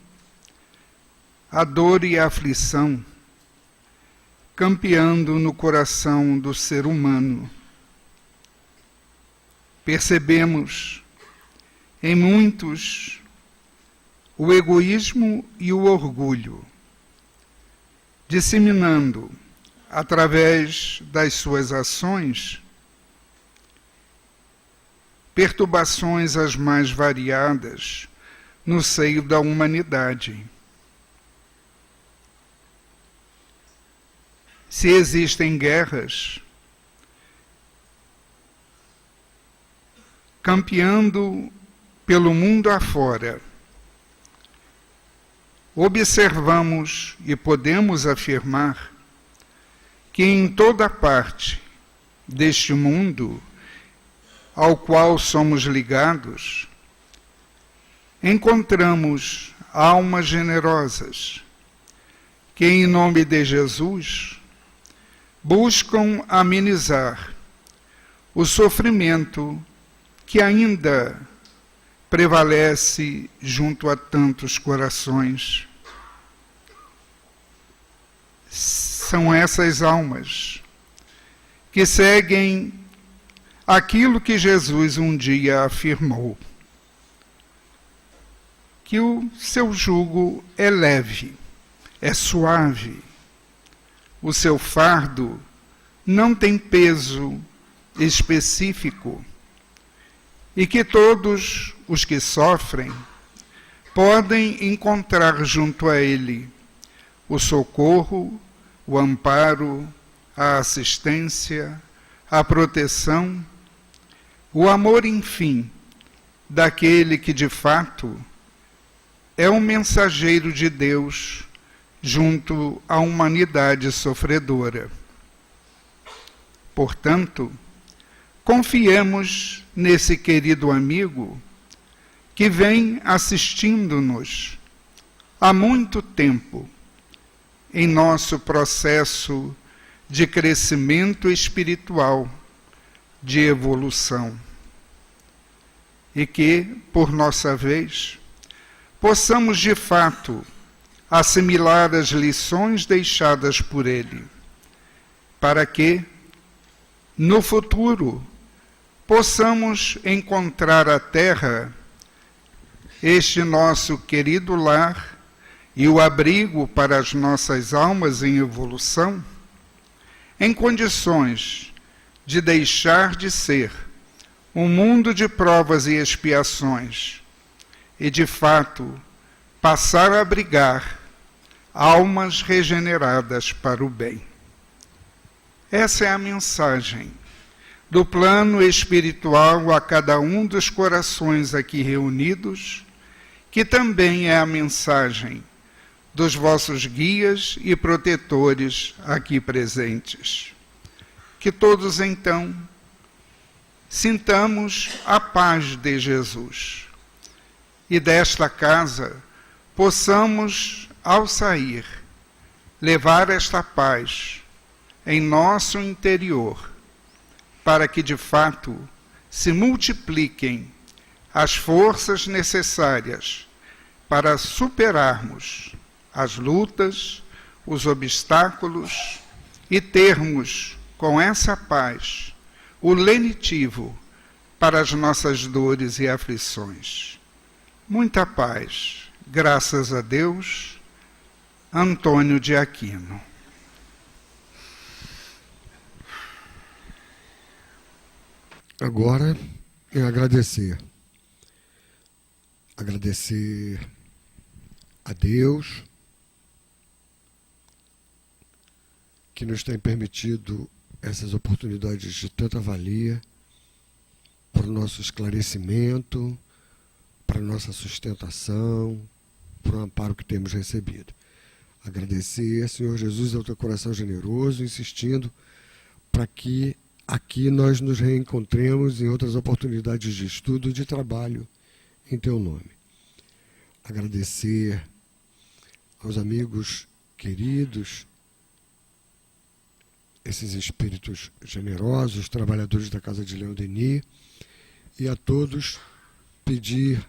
a dor e a aflição campeando no coração do ser humano. Percebemos em muitos o egoísmo e o orgulho, disseminando, através das suas ações, perturbações as mais variadas no seio da humanidade. Se existem guerras, campeando pelo mundo afora, observamos e podemos afirmar que em toda parte deste mundo ao qual somos ligados, encontramos almas generosas que, em nome de Jesus, buscam amenizar o sofrimento que ainda prevalece junto a tantos corações. São essas almas que seguem aquilo que Jesus um dia afirmou, que o seu jugo é leve, é suave, o seu fardo não tem peso específico, e que todos os que sofrem podem encontrar junto a ele o socorro, o amparo, a assistência, a proteção, o amor, enfim, daquele que de fato é um mensageiro de Deus junto à humanidade sofredora. Portanto, confiemos nesse querido amigo que vem assistindo-nos há muito tempo em nosso processo de crescimento espiritual, de evolução. E que, por nossa vez, possamos de fato assimilar as lições deixadas por ele, para que, no futuro, possamos encontrar a Terra, este nosso querido lar, e o abrigo para as nossas almas em evolução, em condições de deixar de ser um mundo de provas e expiações, e de fato passar a abrigar almas regeneradas para o bem. Essa é a mensagem do plano espiritual a cada um dos corações aqui reunidos, que também é a mensagem dos vossos guias e protetores aqui presentes. Que todos, então, sintamos a paz de Jesus e desta casa possamos, ao sair, levar esta paz em nosso interior, para que, de fato, se multipliquem as forças necessárias para superarmos as lutas, os obstáculos e termos, com essa paz, o lenitivo para as nossas dores e aflições. Muita paz, graças a Deus. Antônio de Aquino. agora em agradecer. Agradecer a Deus que nos tem permitido essas oportunidades de tanta valia para o nosso esclarecimento, para a nossa sustentação, para o amparo que temos recebido. Agradecer, Senhor Jesus, ao teu coração generoso, insistindo para que aqui nós nos reencontremos em outras oportunidades de estudo e de trabalho em teu nome. Agradecer aos amigos queridos, esses espíritos generosos, trabalhadores da Casa de Leão Denis, e a todos pedir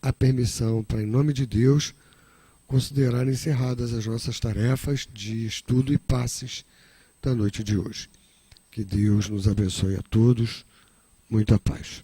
a permissão para, em nome de Deus, considerar encerradas as nossas tarefas de estudo e passes da noite de hoje. Que Deus nos abençoe a todos. Muita paz.